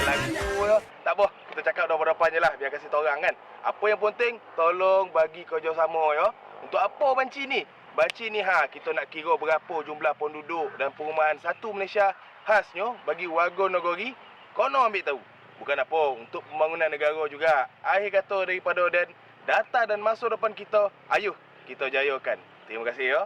Lagu tak apa, kita cakap depan-depan je lah biar kasih tahu orang kan. Apa yang penting, tolong bagi kerjasama ya. Untuk apa banci ni? Banci ni kita nak kira berapa jumlah penduduk dan perumahan satu Malaysia khasnya bagi warga negeri. Kono ambil tahu. Bukan apa, untuk pembangunan negara juga. Akhir kata daripada Dan, data dan masa depan kita, ayuh kita jayakan. Terima kasih ya.